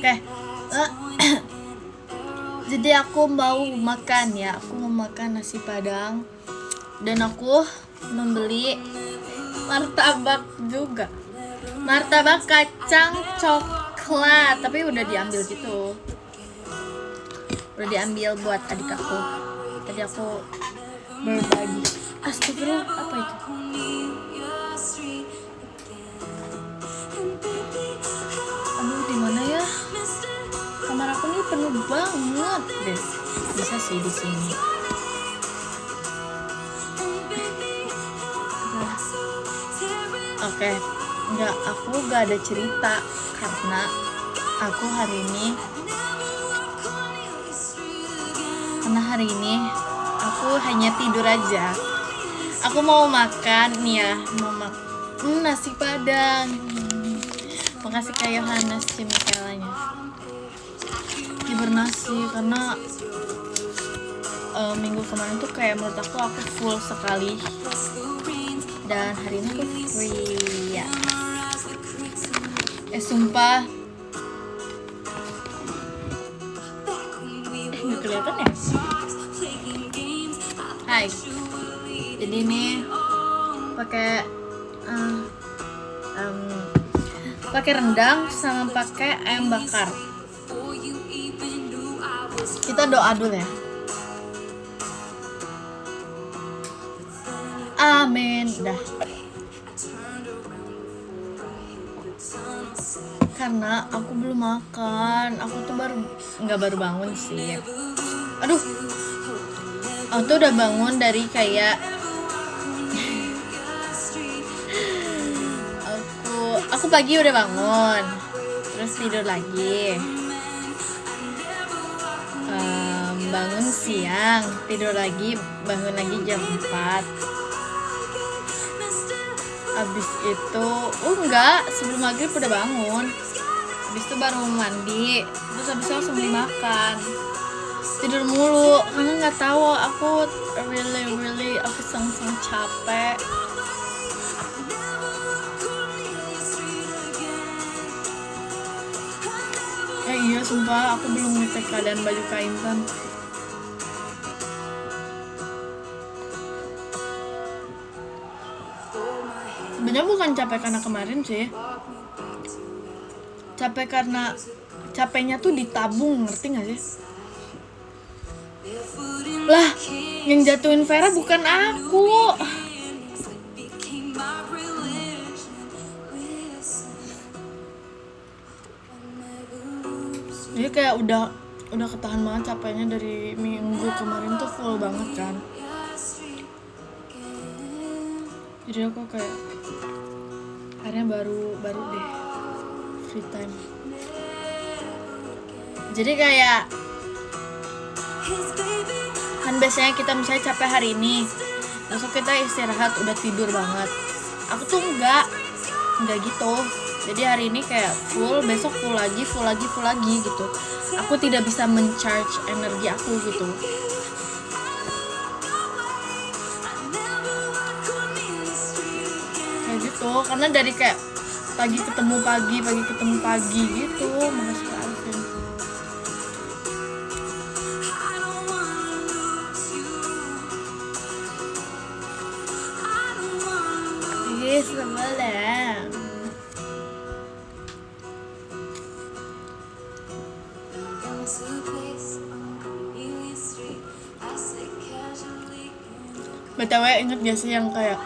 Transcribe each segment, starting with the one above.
Oke. Jadi aku mau makan ya. Aku mau makan nasi padang. Dan aku membeli martabak juga. Martabak kacang coklat, tapi udah diambil gitu. Udah diambil buat adik aku. Tadi aku berbagi. Astagfirullah, apa itu? Aduh, di mana ya? Kamar aku nih penuh banget deh. Bisa sih di sini. Oke, aku gak ada cerita karena aku hari ini aku hanya tidur aja. Aku mau makan nih ya, nasi padang. Makasih Kak Yohanes cemikelanya. Hibernasi karena minggu kemarin tuh kayak menurut aku full sekali. Dan hari ini aku free ya. Sumpah. Nggak kelihatan ya? Hai. Jadi ini pakai rendang sama pakai ayam bakar. Kita doa dulu ya. Amin. Dah. Karena aku belum makan. Aku tuh baru bangun sih. Aduh. Aku tuh udah bangun dari kayak aku pagi udah bangun. Terus tidur lagi. Bangun siang, tidur lagi, bangun lagi jam 4. Abis itu, sebelum maghrib udah bangun. Abis itu baru mandi, terus abis itu langsung beli makan. Tidur mulu, karena nggak tahu aku really aku sangat capek. Iya sumpah, aku belum ngecek keadaan baju Kak Intan. Sebenarnya bukan capek karena kemarin sih. Capek karena capeknya tuh ditabung, ngerti gak sih? Lah, yang jatuhin Vera bukan aku. Jadi kayak udah ketahan banget capeknya dari minggu kemarin tuh full banget kan. Jadi aku kayak akhirnya baru deh free time. Jadi kayak kan biasanya kita misalnya capek hari ini, besok kita istirahat udah tidur banget. Aku tuh enggak gitu. Jadi hari ini kayak full, besok full lagi gitu. Aku tidak bisa men-charge energi aku gitu. Kayak gitu, karena dari kayak pagi ketemu pagi gitu. Makasih Kak Alvin. Yes, semalam. BTW inget gak sih yang kayak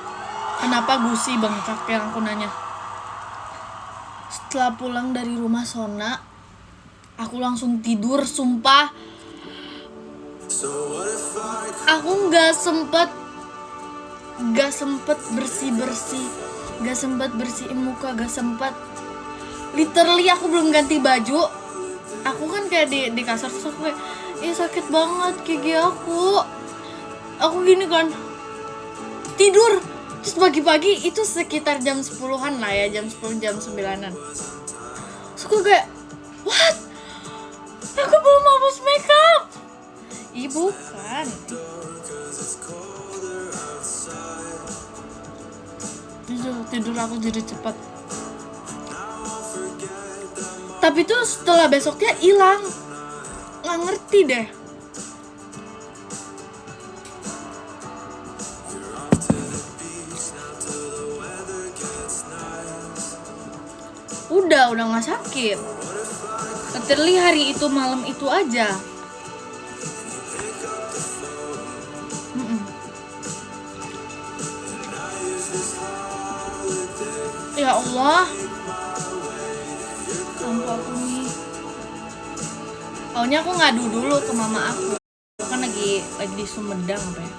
kenapa gusi bengkak yang aku nanya? Setelah pulang dari rumah Sona, aku langsung tidur, sumpah. Aku gak sempet bersih-bersih, gak sempet bersihin muka, gak sempet. Literally aku belum ganti baju. Aku kan kayak di kasur, terus aku kayak sakit banget gigi aku gini kan, tidur. Terus pagi-pagi itu sekitar jam 10-an lah ya, jam 10, jam 9-an. Terus aku kayak, what? Aku belum hapus makeup. Ih bukan. Tidur aku jadi cepat. Tapi tuh setelah besoknya hilang, nggak ngerti deh. Udah nggak sakit. Literally hari itu malam itu aja. Ya Allah, sampai aku nih. Awalnya aku ngadu dulu ke mama aku kan lagi di Sumedang apa ya.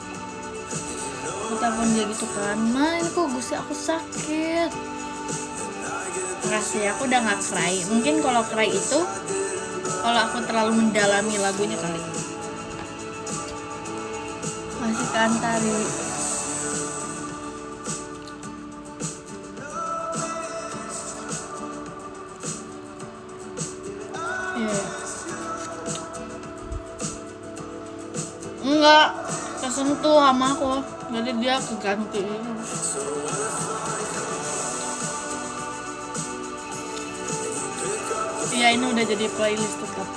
Aku telepon dia gitu kan, "Ma, ini kok gusi aku sakit." Makasih, aku udah gak cry. Mungkin kalau cry itu kalau aku terlalu mendalami lagunya kali. Masih kan tari. Enggak kesentuh sama aku, jadi dia keganti. Iya, ini udah jadi playlist tetap.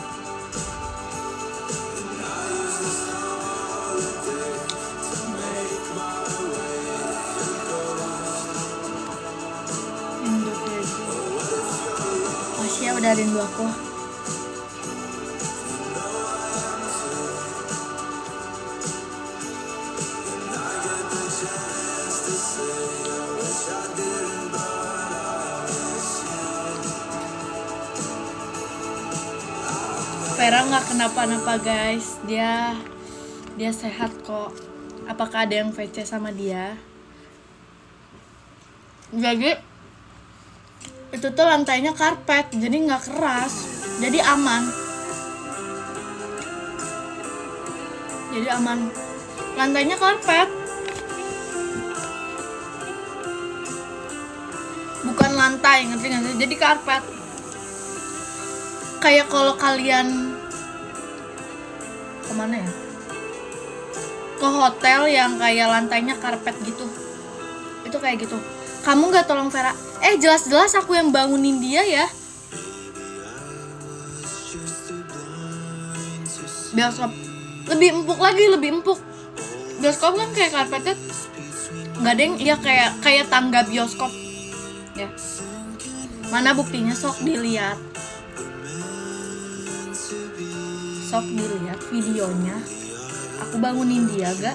Masih ya, udah rindu aku. Vera nggak kenapa-napa guys, dia sehat kok. Apakah ada yang VC sama dia? Jadi itu tuh lantainya karpet, jadi nggak keras, jadi aman. Lantainya karpet, bukan lantai, ngerti nggak sih? Jadi karpet. Kayak kalau kalian kemana ya? Ke hotel yang kayak lantainya karpet gitu, itu kayak gitu. Kamu nggak tolong Vera? Jelas-jelas aku yang bangunin dia ya. Bioskop lebih empuk. Bioskop kan kayak karpetnya nggak deng, ya kayak tangga bioskop ya. Mana buktinya? Sok dilihat videonya. Aku bangunin dia gak?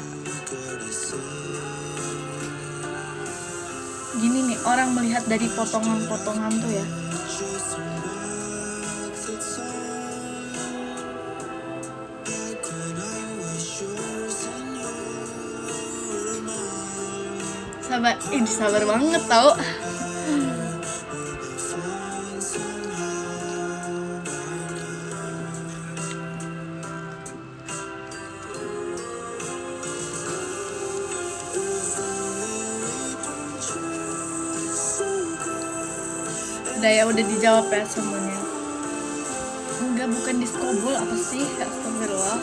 Gini nih, orang melihat dari potongan-potongan tuh ya. Sabar banget tau. Udah dijawab ya semuanya. Enggak, bukan diskobol, apa sih? Astagfirullah.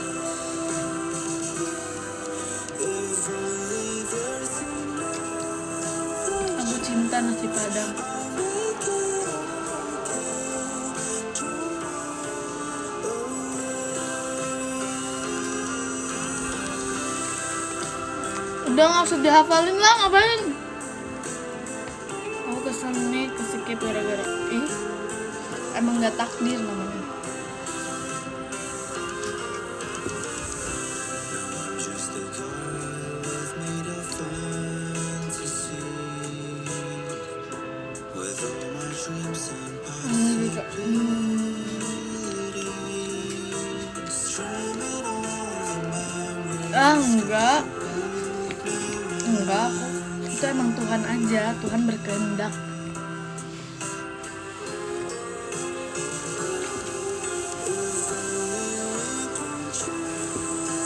Aku cinta nasi padang. Udah nggak usah dihafalin lah, ngapain? Aku kesini kesikip gara-gara emang nggak takdir namanya. Enggak, itu emang Tuhan aja, Tuhan berkehendak.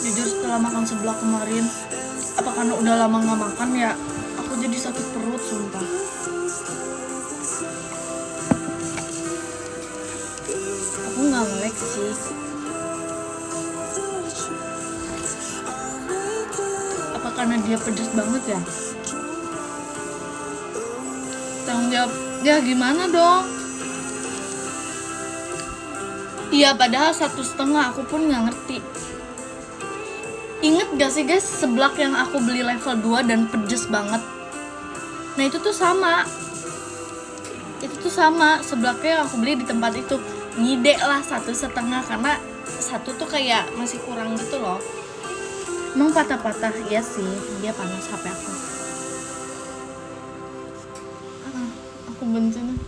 Jujur setelah makan seblak kemarin, apa karena udah lama nggak makan ya, aku jadi sakit perut sumpah. Aku nggak ngelek sih. Apa karena dia pedas banget ya? Tanggung jawab, ya gimana dong? Iya, padahal 1,5 aku pun nggak ngerti. Ingat gak sih guys, seblak yang aku beli level 2 dan pedes banget. Nah itu tuh sama. Itu tuh sama, seblaknya yang aku beli di tempat itu. Ngide lah 1,5 karena satu tuh kayak masih kurang gitu loh. Emang patah-patah, iya sih, dia panas HP aku. Aku benci nih.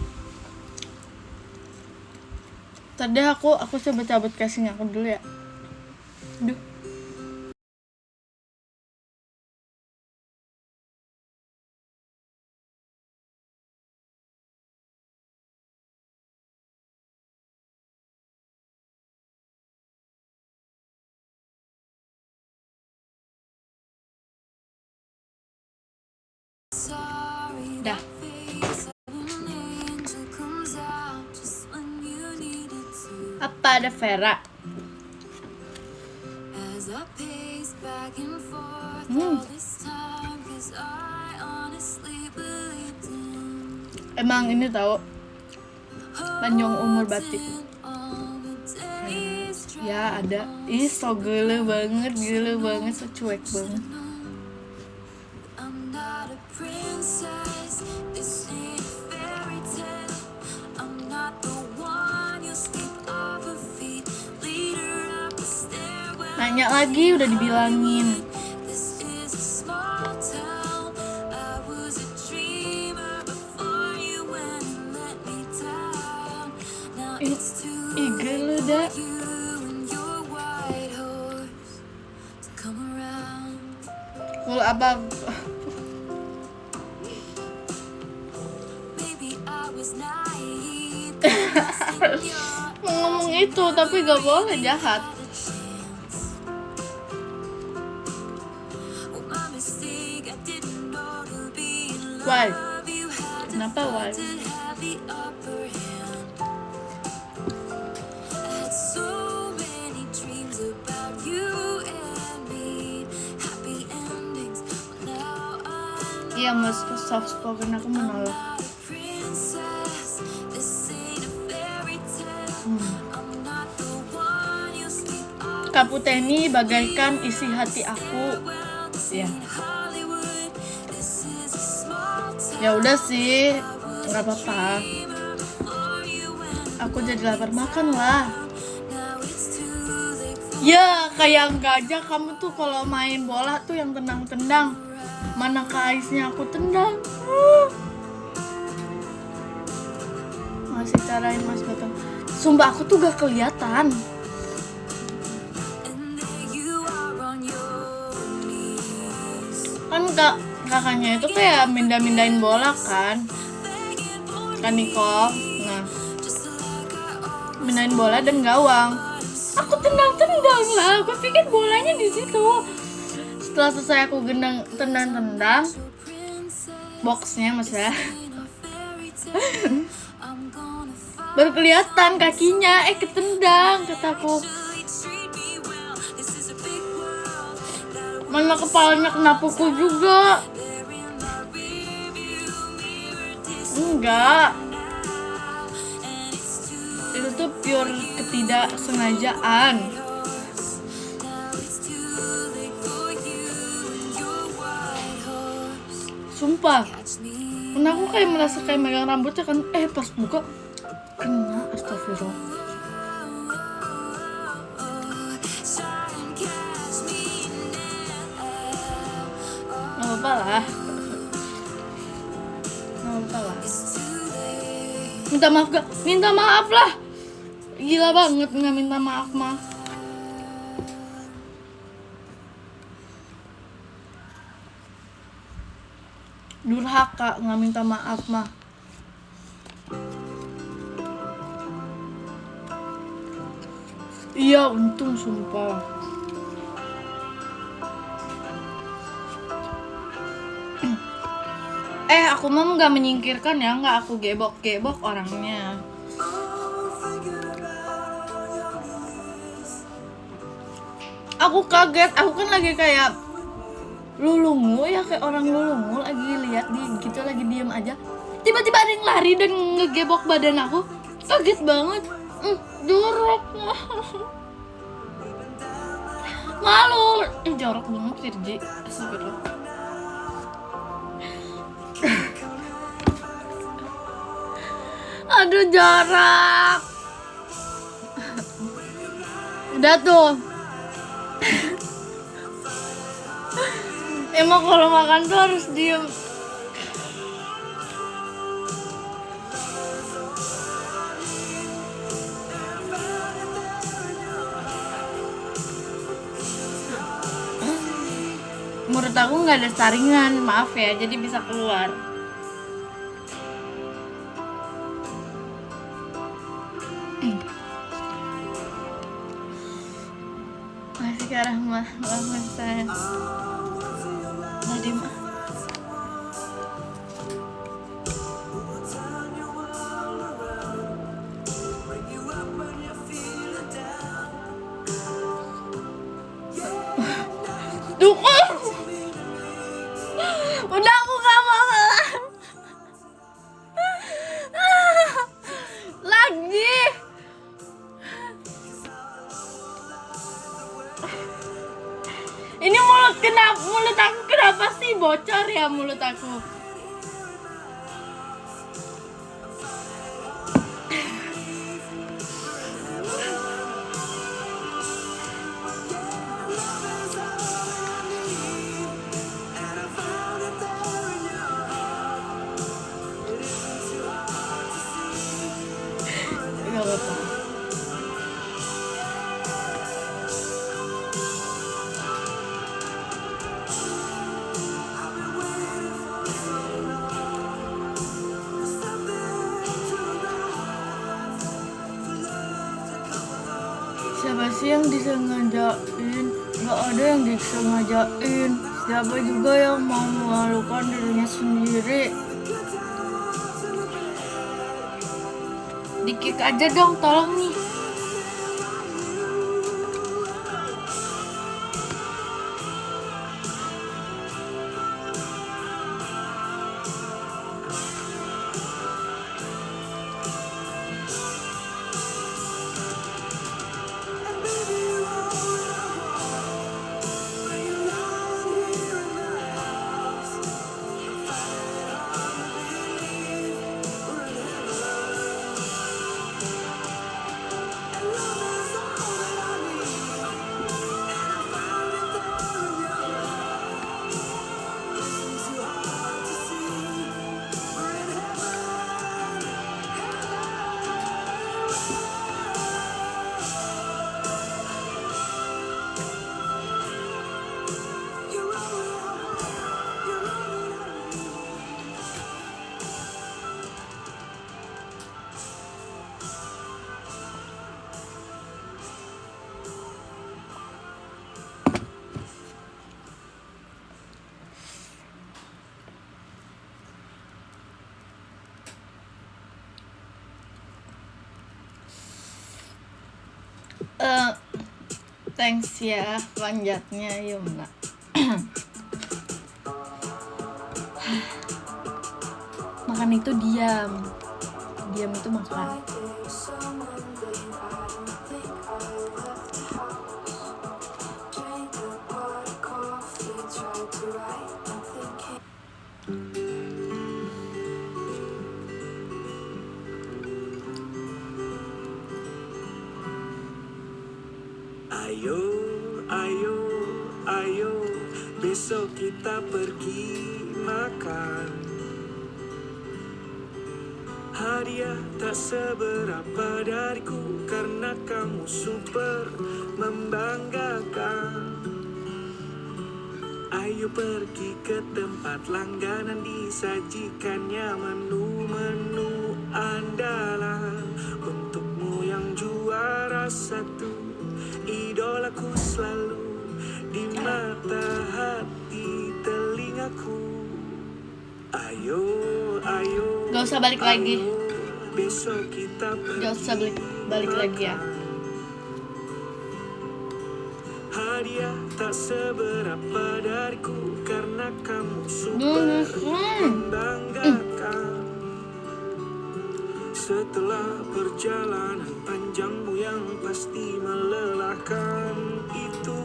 Tadi aku coba cabut casing aku dulu ya. Aduh. Dah. Apa ada Vera? Emang ini tahu panjang umur batik. Ya ada. Ih so gele banget, so cuek banget. Nanya lagi udah dibilangin. Ih gele dah. Mulu apa? Ngomong itu tapi gak boleh, jahat. Why? Kenapa why? Iya mas, soft spoken aku menolak. Kaputeni bagaikan isi hati aku. Ya. Ya udah sih, nggak apa-apa. Aku jadi lapar, makan lah. Ya kayak enggak aja kamu tuh kalau main bola tuh yang tendang-tendang. Mana kaisnya aku tendang. Masih carain mas Batam. Sumpah aku tuh gak kelihatan. Kan kakaknya itu kayak mindahin bola kan Niko. Nah, mindahin bola dan gawang. Aku tendang lah. Aku pikir bolanya di situ. Setelah selesai aku tendang boxnya maksudnya. Baru kelihatan kakinya, ketendang kataku. Mana kepalanya kena pukul juga. Enggak. Itu tuh pure ketidaksengajaan. Sumpah. Karena aku kayak merasa kayak megang rambutnya kan. Pas buka kena, astagfirullah. Gak apa-apa lah. Minta maaf lah. Gila banget gak minta maaf mah. Durhaka gak minta maaf mah. Iya untung sumpah. Aku mah gak menyingkirkan ya, gak aku gebok orangnya. Aku kaget, aku kan lagi kayak lulungu ya, kayak orang lulungu lagi lihat di gitu, lagi diem aja. Tiba-tiba ada yang lari dan ngegebok badan aku. Kaget banget. Jorok. Malu. Jorok banget Virgi. Astagfirullah. Aduh jorok. Udah tuh. Emang kalau makan tuh harus diem. Menurut aku nggak ada saringan, maaf ya, jadi bisa keluar. Masih ke arah mah saya. Tadi mah. Dukung. Udah aku gak mau lagi. Ini mulut aku kenapa sih bocor ya mulut aku? Gak apa-apa. Siapa sih yang disengajain? Gak ada yang disengajain. Siapa juga yang mau memalukan dirinya sendiri? Di-kick aja dong, tolong nih. Thanks ya panjatnya Yumna. Makan itu diam itu makan. Ayo, besok kita pergi makan. Hadiah tak seberapa dariku karena kamu super membanggakan. Ayo pergi ke tempat langganan, disajikannya menu-menu andalan. Untukmu yang juara satu, idolaku selalu di mata hati telingaku. Ayo Gak usah balik lagi. Besok kita Gak usah balik lagi ya. Hadiah tak seberapa dariku karena kamu super membanggakan. Setelah perjalanan panjangmu yang pasti melelahkan itu,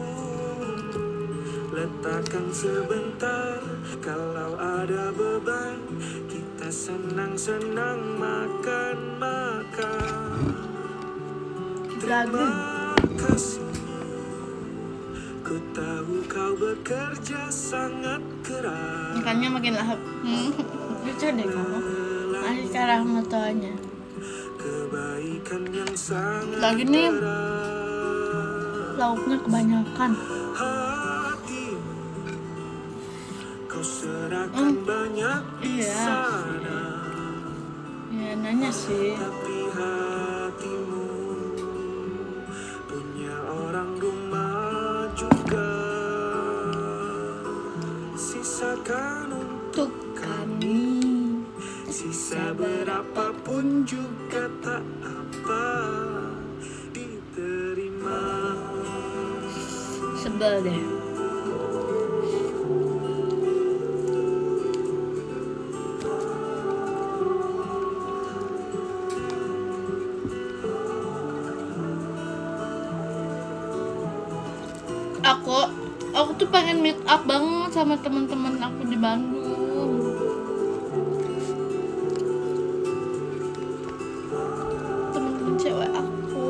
letakkan sebentar. Kalau ada beban, kita senang-senang makan-makan. Terima kasih, ku tahu kau bekerja sangat keras. Ikannya makin lahap. Lucu deh kamu. Masih cara motonya. Kebaikan yang sangat Lagi nih berat. lauknya kebanyakan. Hatimu kau serahkan banyak di Iya. sana, Ya nanya sih. tapi hatimu punya orang rumah juga. Sisakan untuk Untuk kami. sisa berapapun juga tak apa, diterima. Sebel deh. Aku tuh pengen meet up banget sama teman-teman aku di Bandung. Teman-teman cewek aku.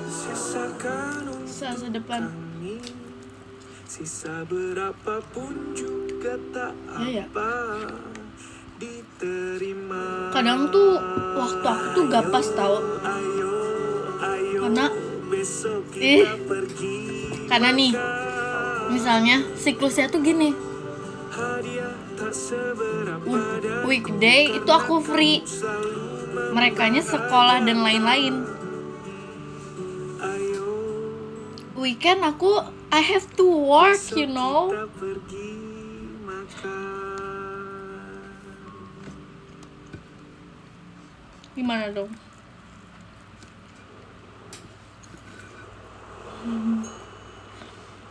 Sisakan Selasa untuk depan. kami, sisa berapapun juga tak Iya ya. apa, diterima. Kadang tuh waktu aku tuh gak pas tau. Ayo, ayo, Karena besok kita pergi karena nih, makan. misalnya siklusnya tuh gini. Hadiah tak seberapa dan Weekday itu aku free. selalu Merekanya sekolah dan lain-lain. ayo Weekend aku I have to work, you know. kita pergi makan. Gimana dong?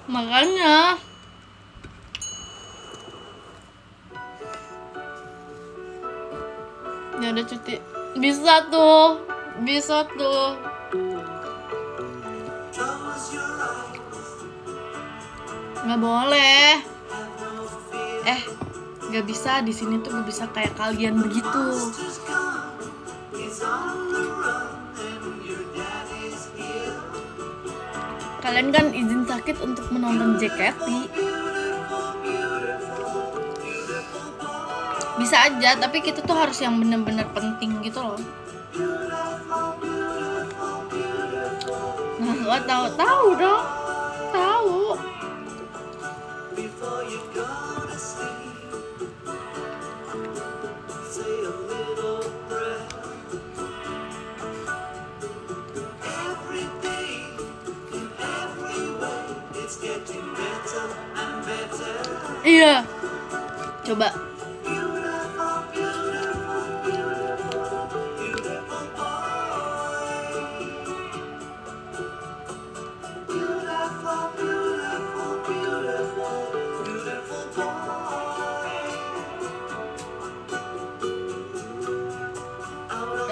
Makanya ya udah cuti. Bisa tuh. Nggak boleh. Nggak bisa di sini tuh nggak bisa kayak kalian begitu. Kalian kan izin sakit untuk menonton JKT. Bisa aja, tapi kita tuh harus yang benar-benar penting gitu loh. Nah, gua tahu dong. Tahu. Iya. Coba.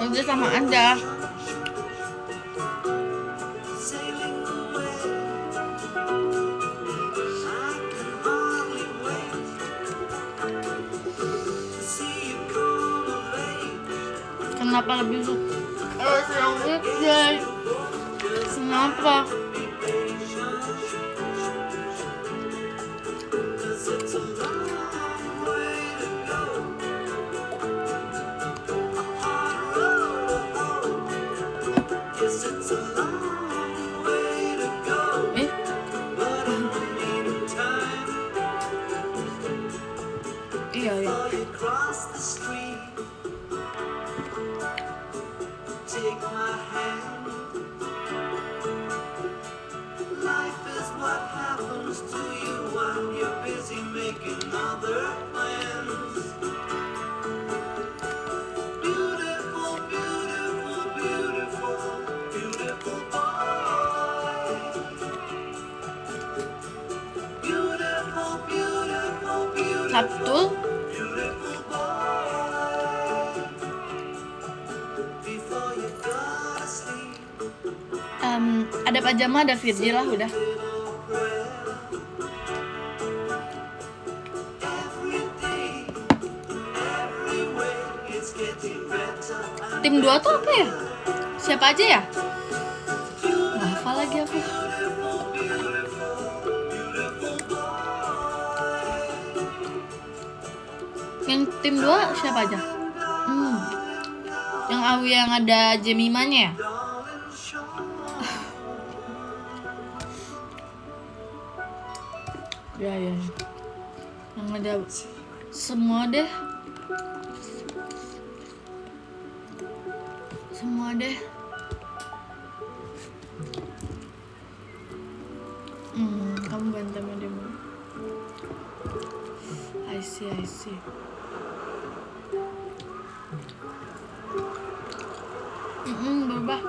Udah sama aja. Kenapa lebih suka weekday? Kenapa? Iya ya. Take my hand. Life is what happens to you when you're busy making other plans. Beautiful, beautiful, beautiful, beautiful boy. Beautiful, beautiful. Sabtu. Ada pajama, ada Virgil lah udah. Tim 2 tuh apa ya? Siapa aja ya? Nggak hafal lagi aku. Yang tim 2 siapa aja? Yang Awi yang ada Jemimanya ya? Ya. Yang ada semua deh. Kamu berantem sama dia. I see. Berubah.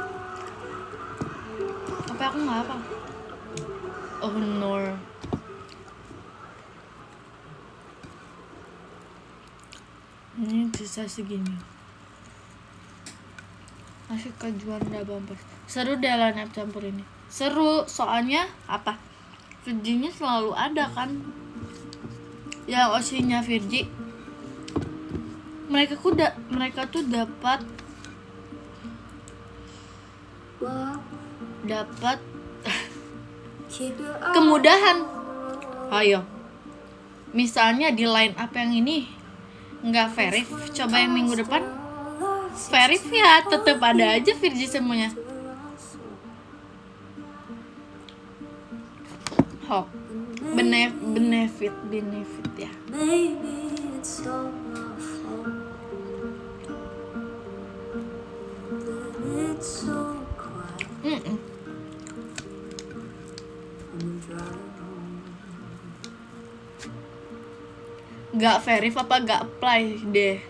Apa aku nggak apa? Oh no. Ini sisa segini. Masih kejuan dah bampas. Seru deh line up campur ini. Seru soalnya apa? Virginya selalu ada kan. Yang osinya Virgi. Mereka tuh dapat kemudahan. Ayo. Misalnya di line up yang ini nggak verif, coba yang minggu depan verif ya, tetap ada aja Virgi semuanya. Hok, benefit ya. Gak verif apa gak apply deh.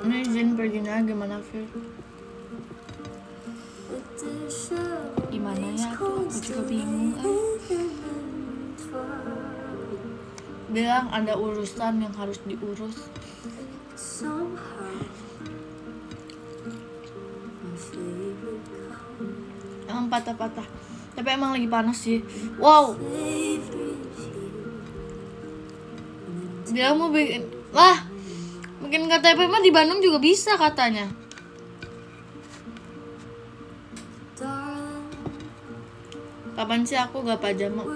Ini izin perginya gimana Vir? Gimana ya tuh, aku juga bingung. Bilang ada urusan yang harus diurus. Emang patah-patah. Tapi emang lagi panas sih. Wow. Dia mau bikin KTP mah di Bandung juga bisa katanya. Kapan sih aku gak pajama?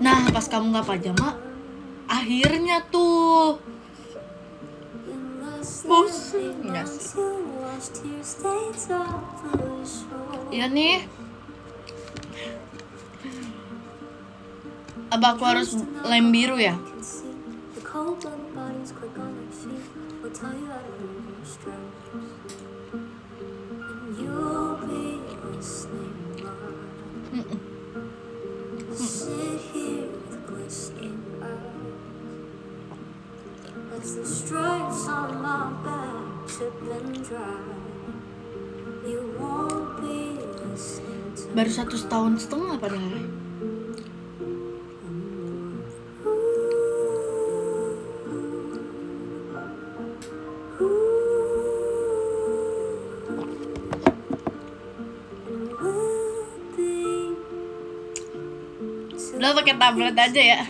Nah, pas kamu gak pajama, akhirnya tuh bosan gak sih? Iya nih. Apa aku harus lem biru ya? Baru 1,5 tahun padahal. Udah pakai tablet aja ya.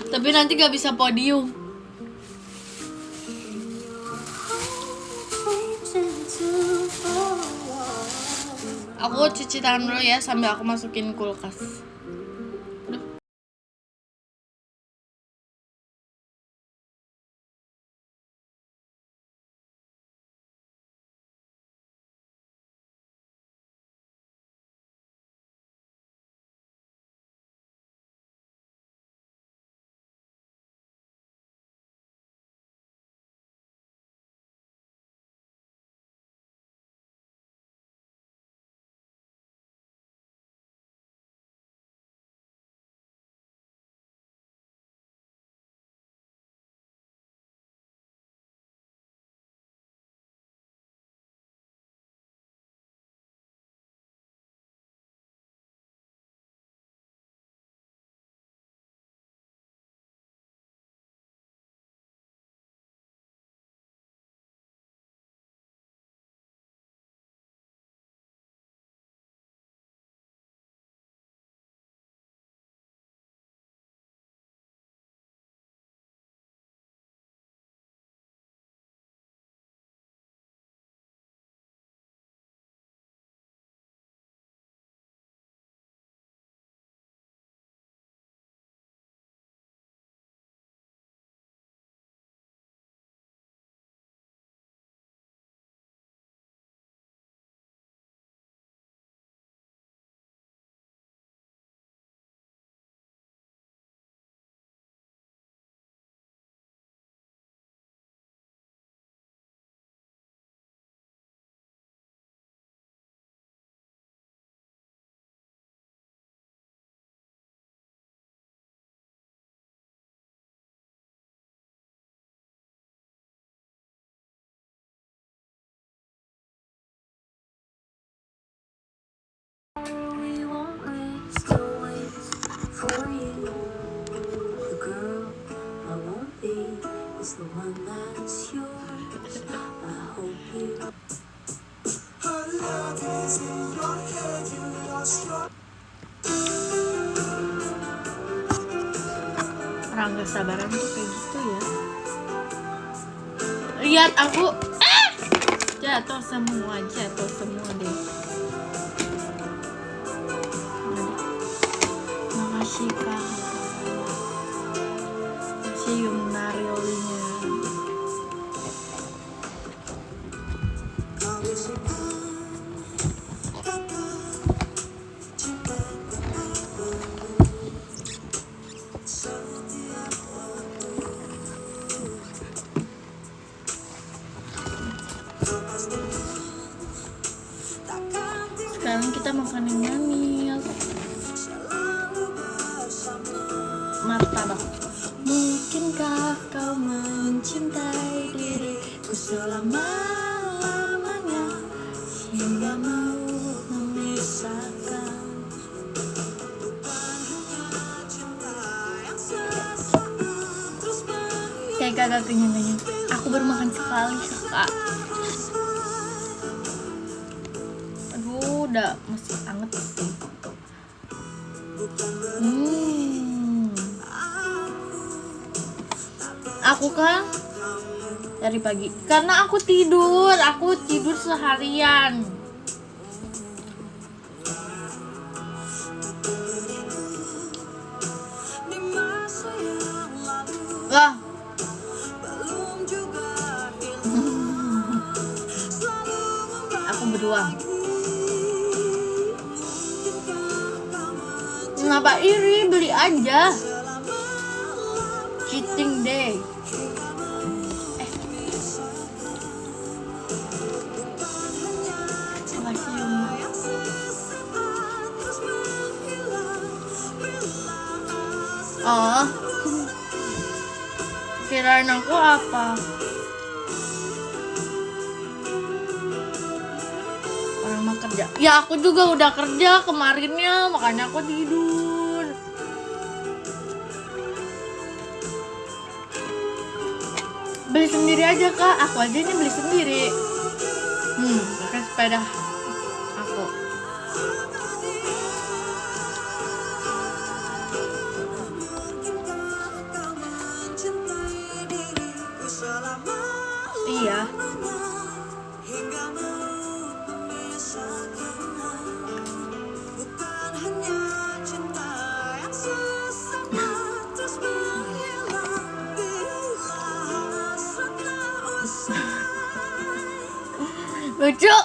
Tapi nanti gak bisa podium. Aku cuci tangan dulu ya sambil aku masukin kulkas. the one that's yours. I hope you. Her love is in your head, you lost your. Orang gak sabaran tuh kayak gitu ya. Lihat aku jatuh semua deh. Makasih Kak. Cium Narilnya. Sekarang kita makan yang manis. Martabak. Mungkinkah kau mencintai diriku selama-lamanya hingga maut memisahkan? Kayak kagak kenyang-kenyang. Aku baru makan sekali, Kak. Aduh, udah masih anget sih. Aku kan dari pagi karena aku tidur seharian. Wah. Aku beruang. Kenapa iri? Beli aja. Cheating day. Oh, kirain aku apa? Orang mah kerja. Ya aku juga udah kerja kemarinnya, makanya aku tidur. Beli sendiri aja Kak, aku aja ini beli sendiri. Pakai sepeda aku. Iya. Lucu.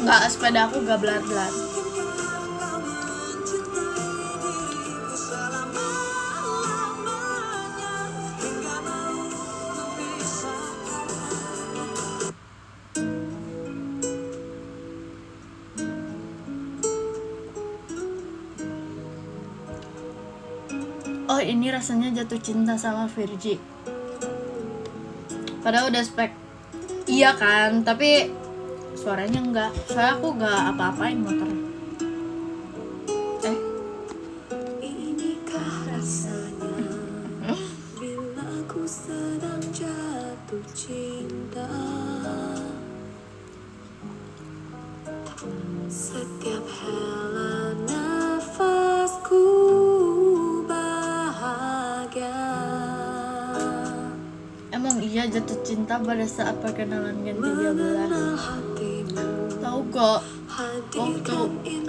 Enggak, sepeda aku gak belar-belar. Oh, ini rasanya jatuh cinta sama Virgi. Padahal udah spek. Iya kan, tapi suaranya enggak. Soalnya aku enggak apa-apain motornya. Inikah rasanya bila aku sedang jatuh cinta? Setiap hela nafasku bahagia. Emang iya jatuh cinta pada saat perkenalan ganti 13. Tahu kok waktu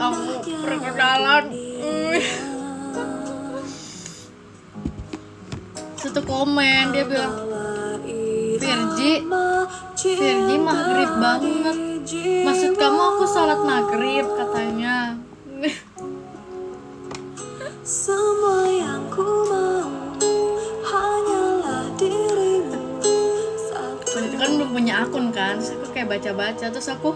aku perkenalan satu komen dia bilang Virgi maghrib banget, maksud kamu aku sholat maghrib katanya. Semua yang ku mau hanyalah dirimu. Itu kan belum punya akun kan, terus aku kayak baca-baca terus aku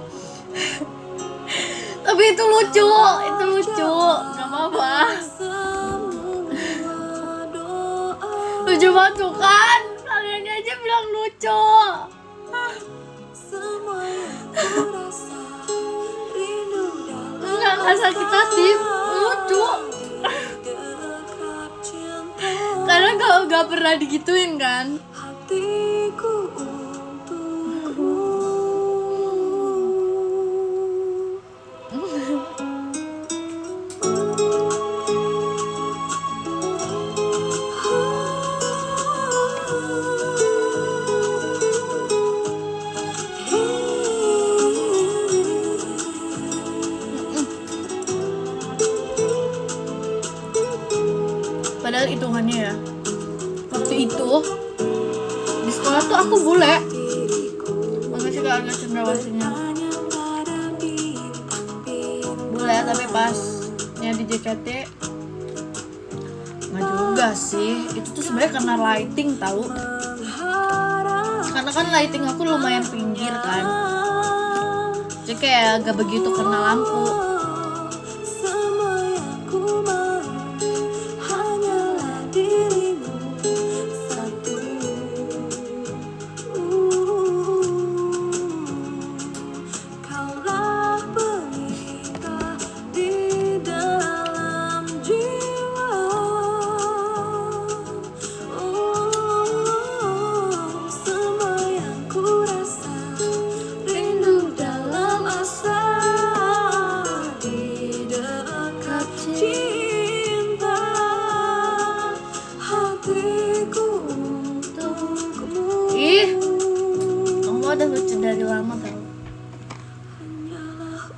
tapi itu lucu, nggak apa-apa. Lucu banget tuh kan, kalian aja bilang lucu. Nggak sakit hati, lucu. Karena Gak pernah digituin kan? hatiku untukmu. Padahal hitungannya ya, waktu itu di sekolah tuh aku bule. Makasih Kak Arga Cendrawasihnya. Bule tapi pasnya di JKT nggak juga sih. Itu tuh sebenarnya karena lighting tahu. Karena kan lighting aku lumayan pinggir kan, jadi kayak gak begitu kena lampu. Semua yang ku mau hanyalah dirimu satu. Kaulah pelita di dalam jiwa. Semua yang ku rasa rindu dalam asa di dekat cinta. Hatiku untukmu. Ih, kamu udah lucu dari lama tau. Hanyalah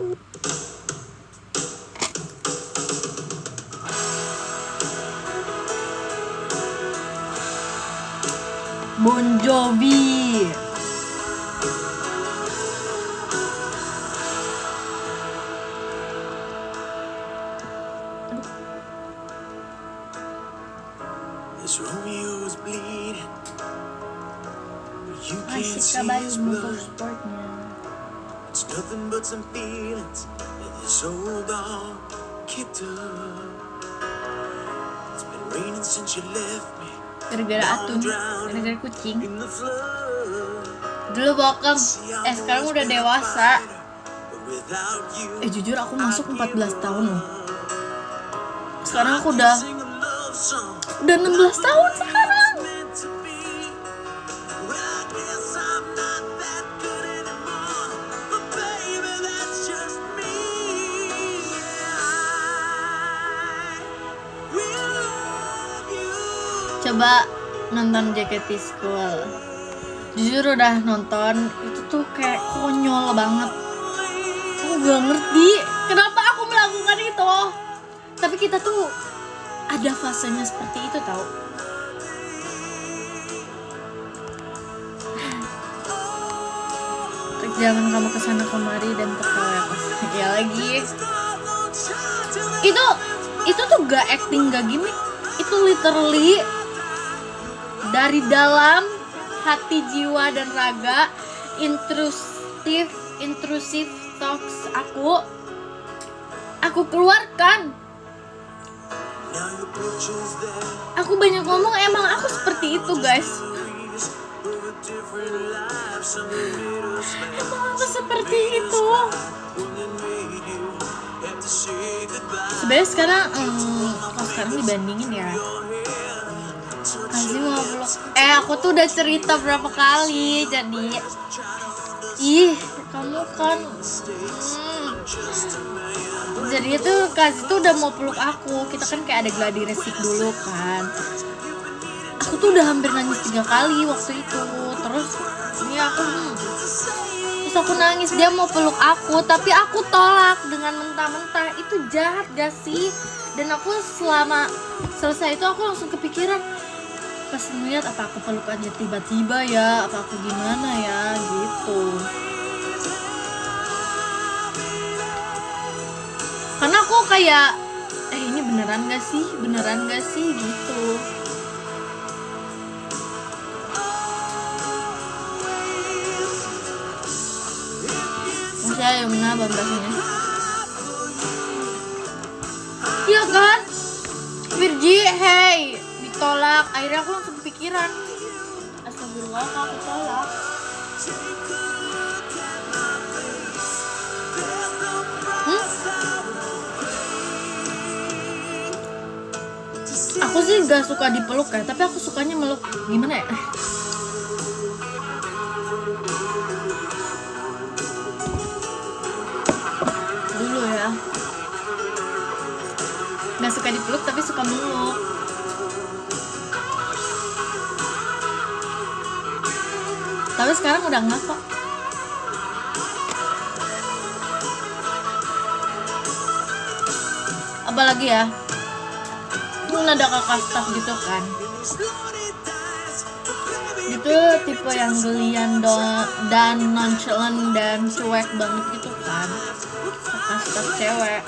Bon Jovi. This Romeo is bleeding. You can't Asik see kabar his motor blood. sportnya. It's nothing but some feelings that this old dog kicked up. It's been raining since you left me Gara-gara Atun, gara-gara kucing. in the flood. Dulu bokap, sekarang udah dewasa. But without you, Jujur aku masuk 14 tahun loh. Sekarang aku udah sing a love song 16 tahun sekarang. meant to be. Well, I guess I'm not that good anymore. But baby, that's just me. I will love you. Coba nonton JKT School. Jujur udah nonton, itu tuh kayak konyol banget. Aku gak ngerti kenapa aku melakukan itu. Tapi kita tuh ada fasenya seperti itu tau. Jangan kamu kesana kemari dan tertawa ya lagi. Itu tuh gak acting, gak gimmick. Itu literally dari dalam hati, jiwa dan raga, intrusive thoughts aku keluarkan. Now your picture's there. Aku banyak ngomong, emang aku seperti itu guys. We're a different life. Something made us laugh. Emang aku seperti itu. One that made you have to say goodbye. Sebenarnya sekarang kalau sekarang dibandingin ya, Kasih mau peluk. Aku tuh udah cerita berapa kali. Jadi kamu kan jadi itu Kasih tuh udah mau peluk aku. Kita kan kayak ada gladi resik dulu kan. Aku tuh udah hampir nangis 3 kali waktu itu. Terus aku nangis, dia mau peluk aku, tapi aku tolak dengan mentah-mentah. Itu jahat gak sih? Dan aku selama selesai itu aku langsung kepikiran, pas ngeliat apa aku peluk aja tiba-tiba ya, apa aku gimana ya gitu. Karena aku kayak ini beneran gak sih gitu. Masih ayo mana bahasanya. Iya kan Virgi, hey, ditolak. Akhirnya aku langsung kepikiran, astagfirullah, aku tolak. Aku sih gak suka dipeluk ya, tapi aku sukanya meluk. Gimana ya? Dulu ya, gak suka dipeluk tapi suka meluk. Tapi sekarang udah enggak kok. Apalagi ya, kan ada kakak staff gitu kan, itu tipe yang gelian dan nonchalant dan cuek banget gitu kan, kakak staff cewek.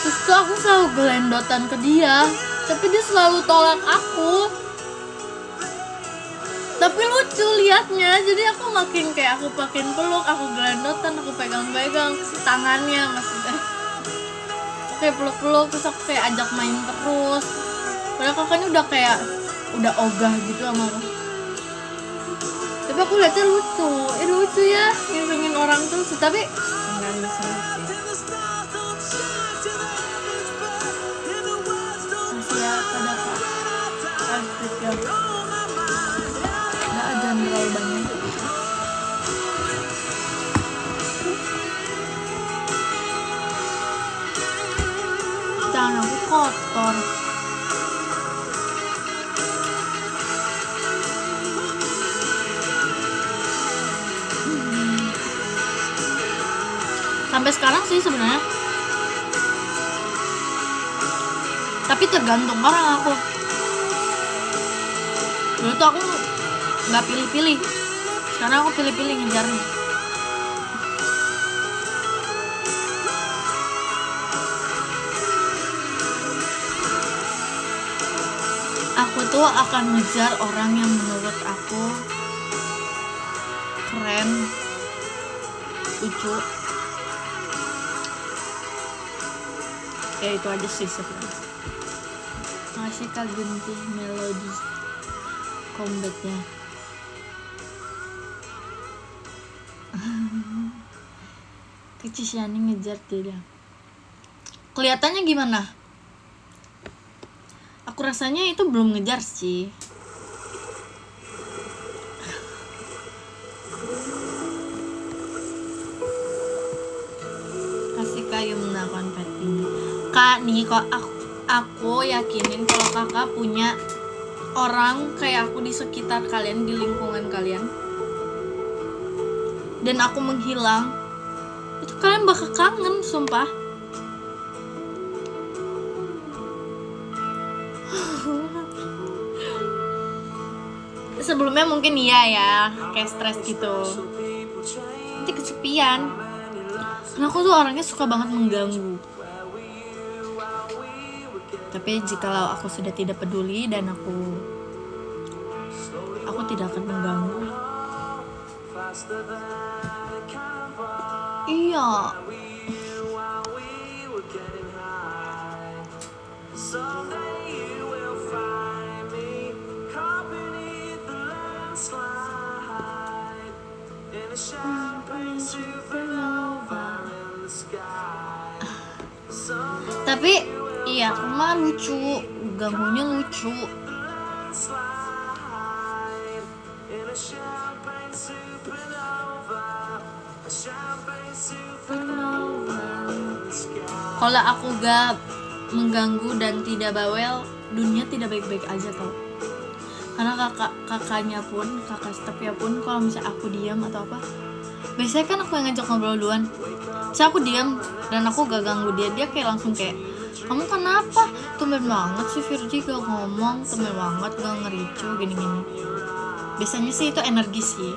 Terus tuh aku selalu gelendotan ke dia, tapi dia selalu tolak aku. Tapi lucu liatnya, jadi aku makin kayak aku makin peluk, aku gelendotan, aku pegang-pegang tangannya maksudnya. Kayak peluk-peluk, terus aku kayak ajak main terus. Padahal kakaknya udah ogah gitu sama aku. Tapi aku liatnya lucu, lucu ya ngisengin orang tuh. Tapi enggak ngisengin sih. Masih ya pada kak Astrid ya. Nggak ada terlalu banyak. Tangan aku kotor. Sampai sekarang sih sebenarnya. Tapi tergantung orang aku. Dulu tuh aku nggak pilih-pilih. Sekarang aku pilih-pilih ngejarnya. Aku tuh akan ngejar orang yang menurut aku keren, lucu. Ya itu aja sih sebenarnya. Masih Kak Genti melodi combatnya. Kecisiani ngejar dia. Kelihatannya gimana? Aku rasanya itu belum ngejar sih. Kasih kayu menakan petting. Kak nih kok aku yakinin kalau kakak punya orang kayak aku di sekitar kalian, di lingkungan kalian, dan aku menghilang, itu kalian bakal kangen, sumpah. Sebelumnya mungkin iya ya, kayak stres gitu, nanti kesepian. Karena aku tuh orangnya suka banget mengganggu. Tapi jikalau aku sudah tidak peduli dan aku tidak akan mengganggu. Iya. Tapi iya, aku mah lucu, ganggunya lucu. Kalau aku gak mengganggu dan tidak bawel, dunia tidak baik-baik aja tau. Karena kakaknya pun, kakak stepnya pun, kalau misalnya aku diam atau apa, biasanya kan aku yang ngajak ngobrol duluan. Saya aku diam dan aku gak ganggu dia, dia kayak langsung kayak, kamu kenapa? Tumben banget sih Virgi gak ngomong, tumben banget gak ngericu gini-gini. Biasanya sih itu energi sih.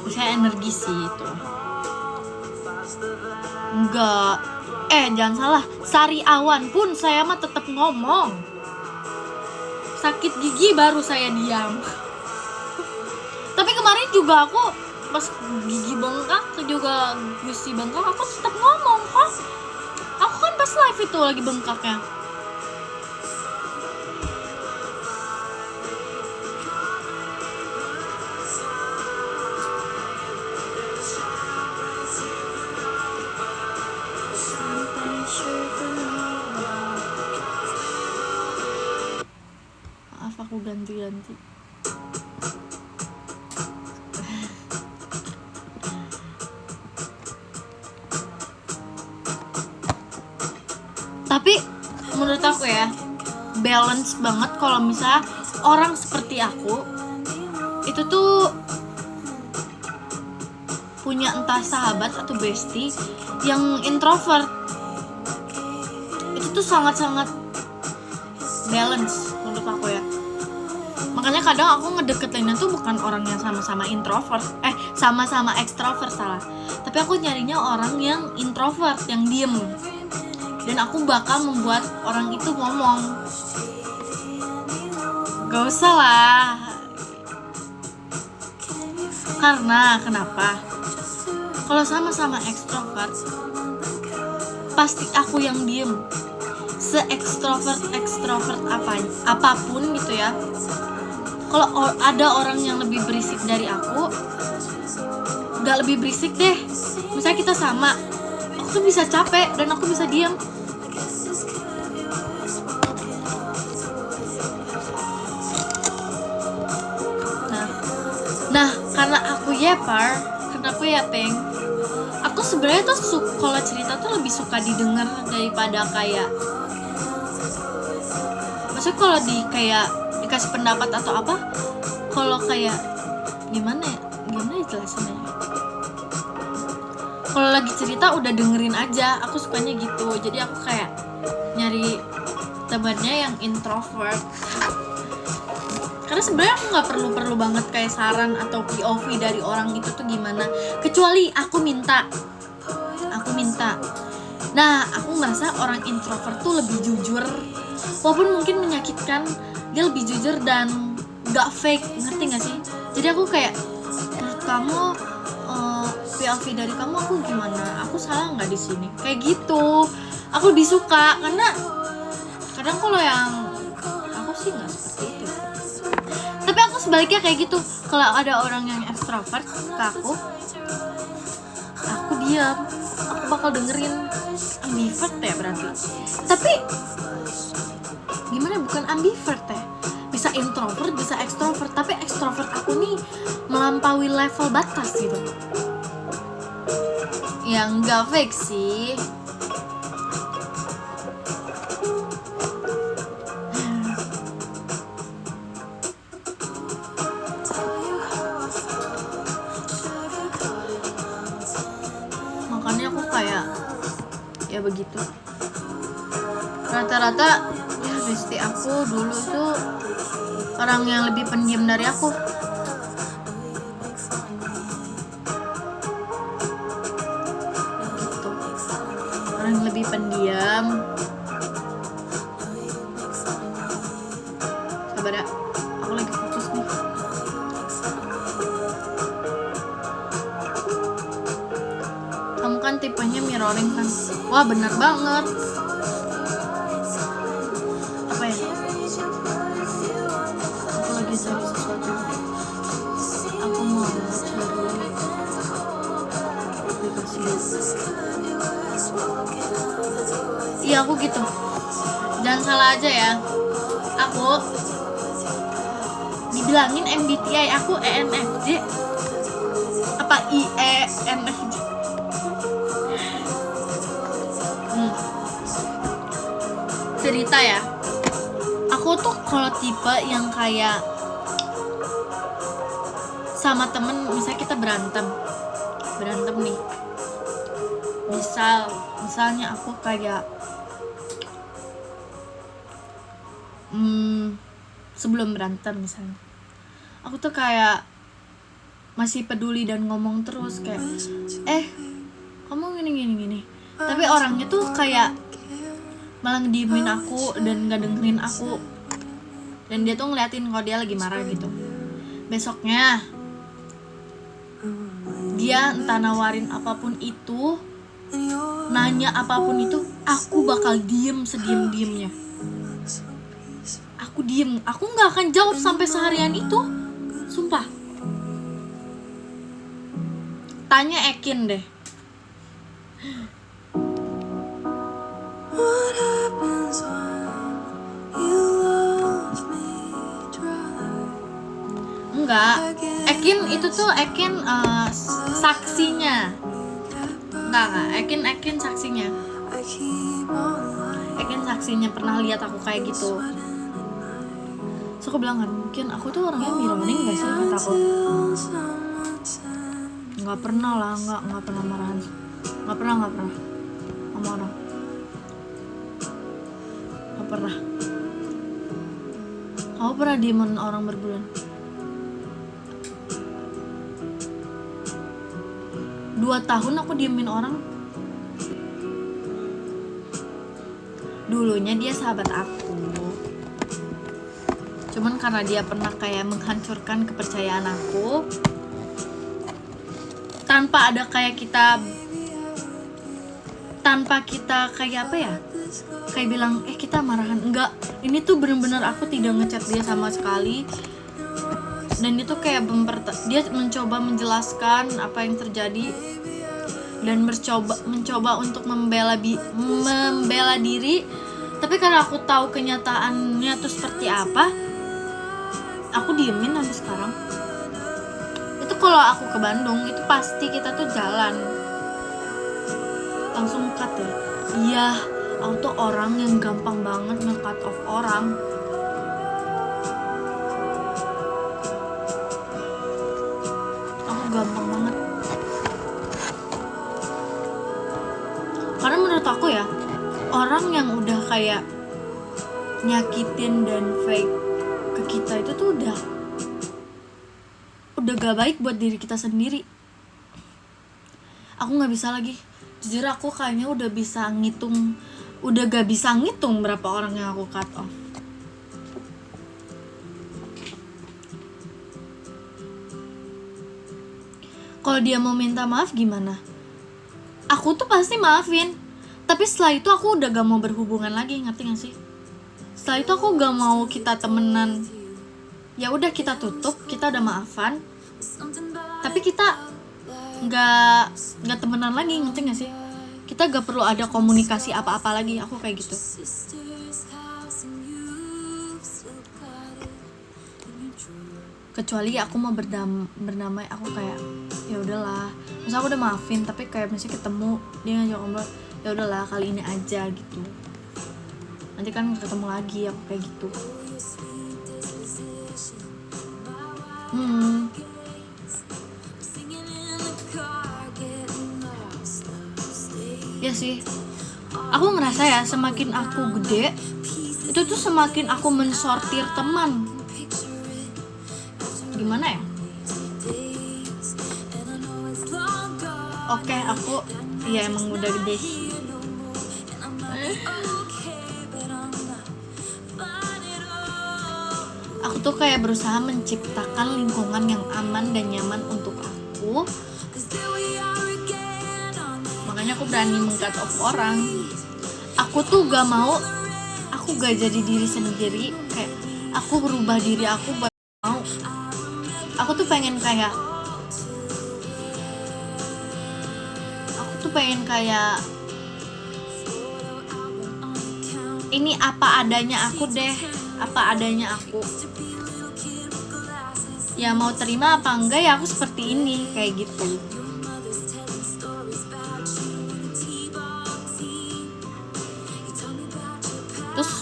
Biasanya energi sih itu. Enggak. Jangan salah, Sariawan pun saya mah tetap ngomong. Sakit gigi baru saya diam. Tapi kemarin juga aku pas gigi bengkak juga gusi bengkak, aku tetap ngomong kok. Aku kan pas live itu lagi bengkaknya. berganti-ganti. Tapi menurut aku ya, balance banget kalau misalnya orang seperti aku itu tuh punya entah sahabat atau bestie yang introvert. Itu tuh sangat-sangat balance menurut aku ya. Makanya kadang aku ngedeketinnya tuh bukan orang yang sama-sama introvert, sama-sama ekstrovert salah. Tapi aku nyarinya orang yang introvert, yang diem. Dan aku bakal membuat orang itu ngomong. Gak usah lah. Karena kenapa? Kalau sama-sama ekstrovert, pasti aku yang diem. Se-ekstrovert apapun gitu ya. Kalau ada orang yang lebih berisik dari aku, gak lebih berisik deh. Misalnya kita sama, aku tuh bisa capek dan aku bisa diem. Nah, karena aku yapar, karena aku yapeng, aku sebenarnya tuh kalau cerita tuh lebih suka didengar daripada kayak, maksudnya kalau dikasih pendapat atau apa, kalau kayak gimana ya jelasinnya. Kalau lagi cerita udah dengerin aja, aku sukanya gitu. Jadi aku kayak nyari temannya yang introvert. Karena sebenarnya aku nggak perlu banget kayak saran atau POV dari orang itu tuh gimana, kecuali aku minta. Nah, aku ngerasa orang introvert tuh lebih jujur, walaupun mungkin menyakitkan, dia lebih jujur dan nggak fake, ngerti nggak sih? Jadi aku kayak, menurut kamu POV dari kamu aku gimana? Aku salah nggak di sini? Kayak gitu. Aku lebih suka karena kadang kalau yang aku sih nggak seperti itu. Tapi aku sebaliknya kayak gitu. Kalau ada orang yang extrovert ke aku diam, aku bakal dengerin. Ambivert ya berarti. Tapi gimana, bukan ambivert ya, bisa introvert bisa extrovert. Tapi extrovert aku nih melampaui level batas gitu, yang gak fake sih. Makanya aku kayak ya begitu. Rata-rata ya bestie aku dulu tuh orang yang lebih pendiam dari aku. Gitu. Orang yang lebih pendiam. Sabar ya, aku lagi fokus nih. Kamu kan tipenya mirroring kan? Wah benar banget. Apa ya? Aku lagi cari sesuatu. Aku mau cari aplikasi. Iya aku gitu. Jangan salah aja ya. Aku dibilangin MBTI, aku ENFJ. Apa IENFJ? Cerita ya, aku tuh kalau tipe yang kayak sama temen, misalnya kita berantem nih, misalnya aku kayak sebelum berantem misalnya, aku tuh kayak masih peduli dan ngomong terus kayak kamu gini. Tapi orangnya tuh kayak malah ngediemin aku dan gak dengerin aku, dan dia tuh ngeliatin kalau dia lagi marah gitu. Besoknya dia entah nawarin apapun itu, nanya apapun itu, aku bakal diem sediem-diemnya. Aku diem, aku gak akan jawab sampai seharian itu, sumpah. Tanya Ekin deh. What happens when you love me dry? Enggak, Ekin itu tuh Ekin saksinya. Enggak, Ekin saksinya. I keep on lying. Ekin saksinya pernah lihat aku kayak gitu. So aku bilang kan, mungkin aku tuh orangnya mironing gak sih, kata aku. Nggak pernah lah, nggak pernah marahan, nggak pernah sama orang, nggak pernah. Kamu pernah diemin orang berbulan? 2 tahun aku diemin orang. Dulunya dia sahabat aku, cuman karena dia pernah kayak menghancurkan kepercayaan aku, tanpa ada kayak kita kayak apa ya, kayak bilang kita marahan. Enggak, ini tuh bener-bener aku tidak ngechat dia sama sekali. Dan itu kayak dia mencoba menjelaskan apa yang terjadi dan mencoba untuk membela diri. Tapi karena aku tahu kenyataannya tuh seperti apa, aku diemin sampai sekarang. Itu kalau aku ke Bandung itu pasti kita tuh jalan langsung cut ya. Iya, aku tuh orang yang gampang banget nge-cut off orang. Aku gampang banget. Karena menurut aku ya, orang yang udah kayak nyakitin dan fake ke kita itu tuh udah gak baik buat diri kita sendiri. Aku gak bisa lagi. Jujur aku kayaknya udah gak bisa ngitung berapa orang yang aku cut off. Kalau dia mau minta maaf gimana? Aku tuh pasti maafin. Tapi setelah itu aku udah gak mau berhubungan lagi, ngerti gak sih? Setelah itu aku gak mau kita temenan. Ya udah kita tutup, kita udah maafan. Tapi kita nggak temenan lagi, ngerti gak sih? Kita gak perlu ada komunikasi apa-apa lagi. Aku kayak gitu. Kecuali aku mau berdamai, aku kayak ya udahlah. Misal aku udah maafin, tapi kayak misalnya ketemu dia ngajak ngobrol, ya udahlah kali ini aja gitu. Nanti kan ketemu lagi, aku kayak gitu. Ya sih, aku ngerasa ya semakin aku gede itu tuh semakin aku mensortir teman. Gimana ya? Oke, aku ya emang udah gede. Aku tuh kayak berusaha menciptakan lingkungan yang aman dan nyaman untuk aku. Makanya aku berani meng-cut off orang. Aku tuh gak mau, aku gak jadi diri sendiri. Kayak aku berubah diri aku buat mau. Aku tuh pengen kayak ini apa adanya aku deh, apa adanya aku. Ya mau terima apa enggak ya aku seperti ini, kayak gitu. Terus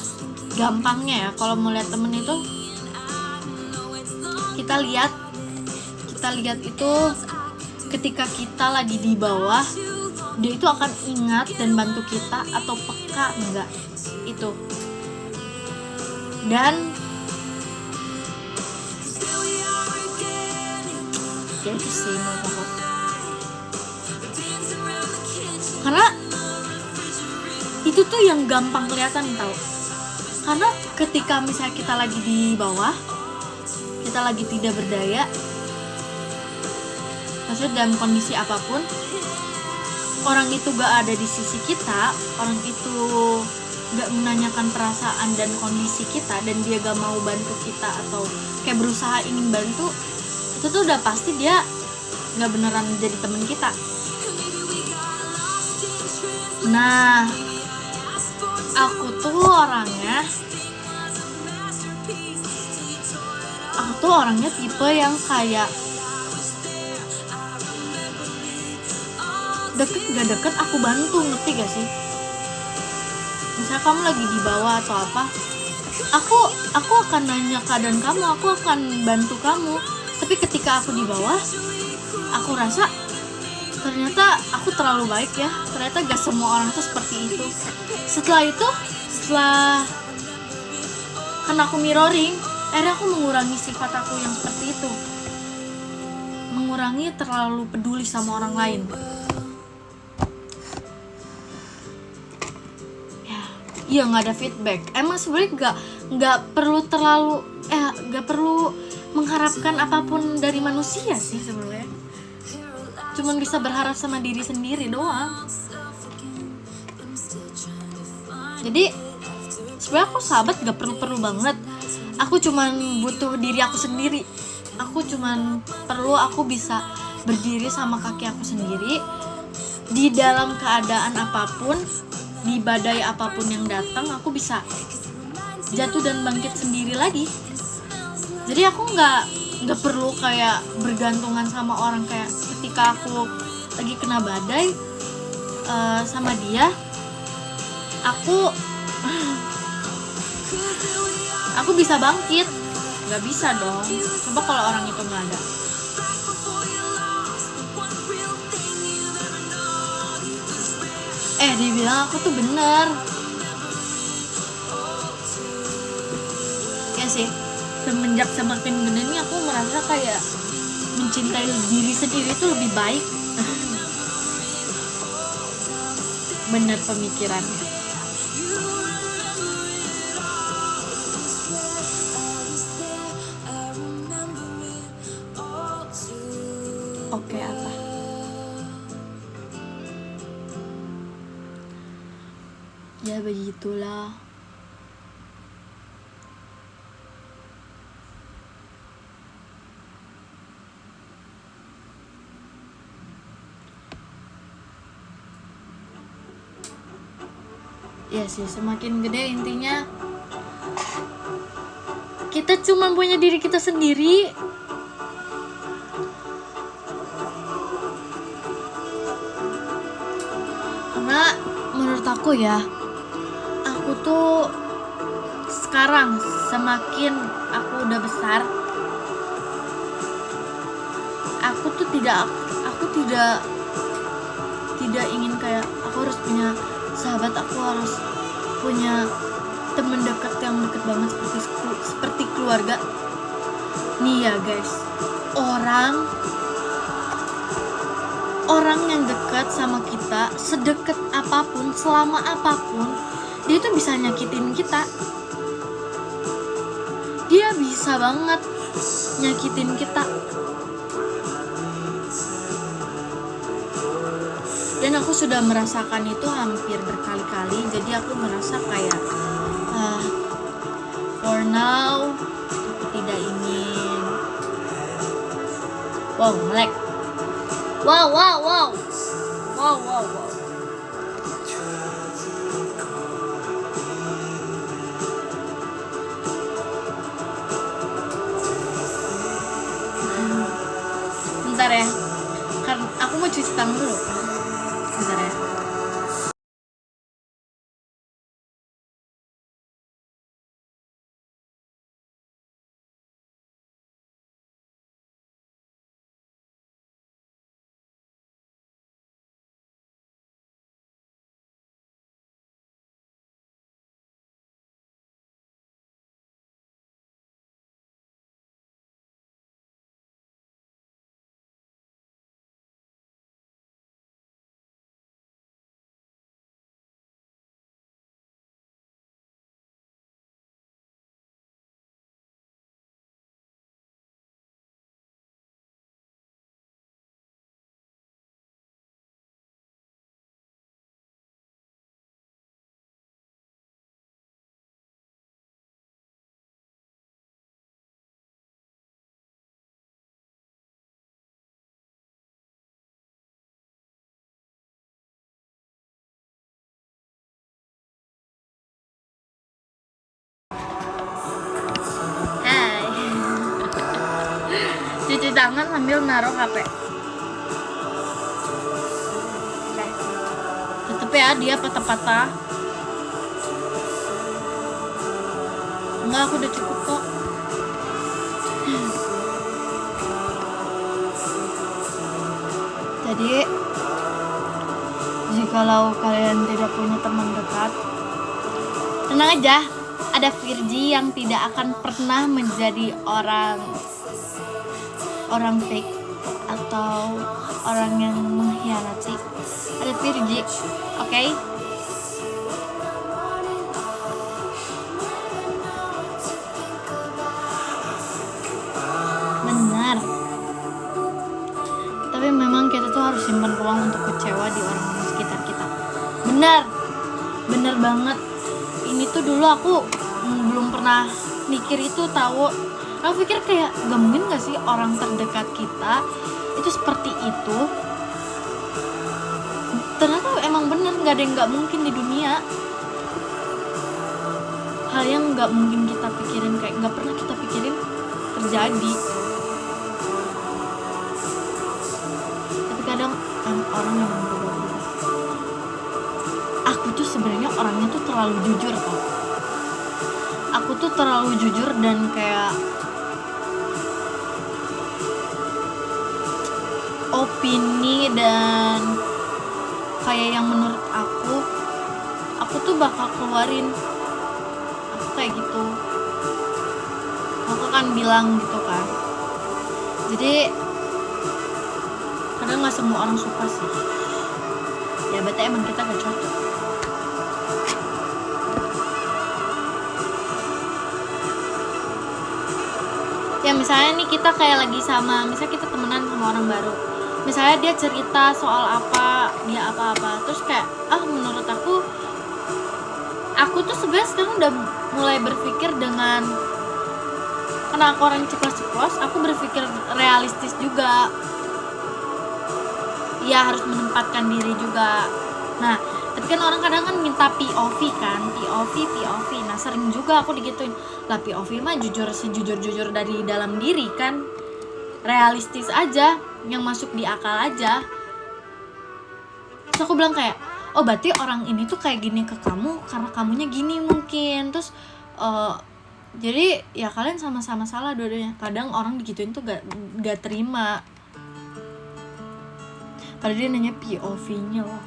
gampangnya ya kalau mau lihat temen itu, kita lihat itu ketika kita lagi di bawah, dia itu akan ingat dan bantu kita atau peka enggak itu. Dan ya itu sih menurut aku. Karena itu tuh yang gampang kelihatan tau. Karena ketika misalnya kita lagi di bawah, kita lagi tidak berdaya, maksudnya dalam kondisi apapun, orang itu gak ada di sisi kita, orang itu gak menanyakan perasaan dan kondisi kita, dan dia gak mau bantu kita atau kayak berusaha ingin bantu, itu tuh udah pasti dia gak beneran jadi temen kita. Nah, aku tuh tuh orangnya tipe yang kayak deket gak deket aku bantu, ngerti gak sih? Misalnya kamu lagi di bawah atau apa, aku akan nanya keadaan kamu, aku akan bantu kamu. Tapi ketika aku di bawah, aku rasa ternyata aku terlalu baik ya. Ternyata gak semua orang tuh seperti itu. Setelah kan aku mirroring, akhirnya aku mengurangi sifat aku yang seperti itu, mengurangi terlalu peduli sama orang lain. Iya, nggak ada feedback. Emang sebenarnya nggak perlu terlalu nggak perlu mengharapkan apapun dari manusia sih sebenarnya. Cuman bisa berharap sama diri sendiri doang. Jadi sebenarnya aku sahabat nggak perlu banget. Aku cuman butuh diri aku sendiri. Aku cuman perlu aku bisa berdiri sama kaki aku sendiri di dalam keadaan apapun. Di badai apapun yang datang, aku bisa jatuh dan bangkit sendiri lagi. Jadi aku nggak perlu kayak bergantungan sama orang. Kayak ketika aku lagi kena badai sama dia, aku bisa bangkit. Nggak bisa dong. Coba kalau orang itu nggak ada. Dibilang aku tuh bener. Ya sih, semenjak semakin gede nih aku merasa kayak mencintai diri sendiri itu lebih baik. Bener pemikirannya. Oke, apa? Ya begitulah. Ya sih, semakin gede intinya kita cuma punya diri kita sendiri. Karena menurut aku ya, aku tuh sekarang semakin aku udah besar, aku tidak ingin kayak aku harus punya sahabat, aku harus punya temen dekat yang deket banget seperti keluarga. Nih ya guys, orang yang dekat sama kita, sedekat apapun, selama apapun, dia tuh bisa nyakitin kita. Dia bisa banget nyakitin kita. Dan aku sudah merasakan itu hampir berkali-kali. Jadi aku merasa kayak for now aku tidak ingin. Wow, melek. Wow. Bentar ya, karena aku mau cuci tangan dulu. Bentar ya. tangan sambil naruh HP. Tetep ya dia patah-patah. Enggak, aku udah cukup kok. Jadi jikalau kalian tidak punya teman dekat, tenang aja, ada Virgi yang tidak akan pernah menjadi orang fake atau orang yang mengkhianati. Ada Virgi, oke? Benar. Tapi memang kita tuh harus simpan ruang untuk kecewa di orang-orang sekitar kita. Benar banget. Ini tuh dulu aku belum pernah mikir itu, tahu. Aku pikir kayak gak mungkin gak sih orang terdekat kita itu seperti itu. Ternyata emang bener, gak ada yang gak mungkin di dunia. Hal yang gak mungkin kita pikirin, kayak gak pernah kita pikirin terjadi. Tapi kadang orang yang berubah-ubah. Aku tuh sebenarnya orangnya tuh terlalu jujur tau. Aku tuh terlalu jujur dan kayak opini dan kayak yang menurut aku tuh bakal keluarin. Aku kayak gitu. Aku kan bilang gitu kan. Jadi kadang gak semua orang suka sih. Ya berarti emang kita gak cocok. Ya misalnya nih kita kayak lagi misalnya kita temenan sama orang baru. Misalnya dia cerita soal apa, dia apa-apa, terus kayak menurut aku tuh sebenarnya sekarang udah mulai berpikir dengan, karena aku orang ceplos-ceplos, aku berpikir realistis juga. Ya harus menempatkan diri juga. Nah, tapi kan orang kadang kan minta POV kan, POV. Nah sering juga aku digituin. Lah POV mah sejujur-jujur dari dalam diri kan, realistis aja, yang masuk di akal aja. Terus aku bilang kayak, oh berarti orang ini tuh kayak gini ke kamu karena kamunya gini mungkin. Terus jadi ya kalian sama-sama salah dua-duanya. Kadang orang digituin tuh gak terima. Padahal dia nanya POV-nya loh.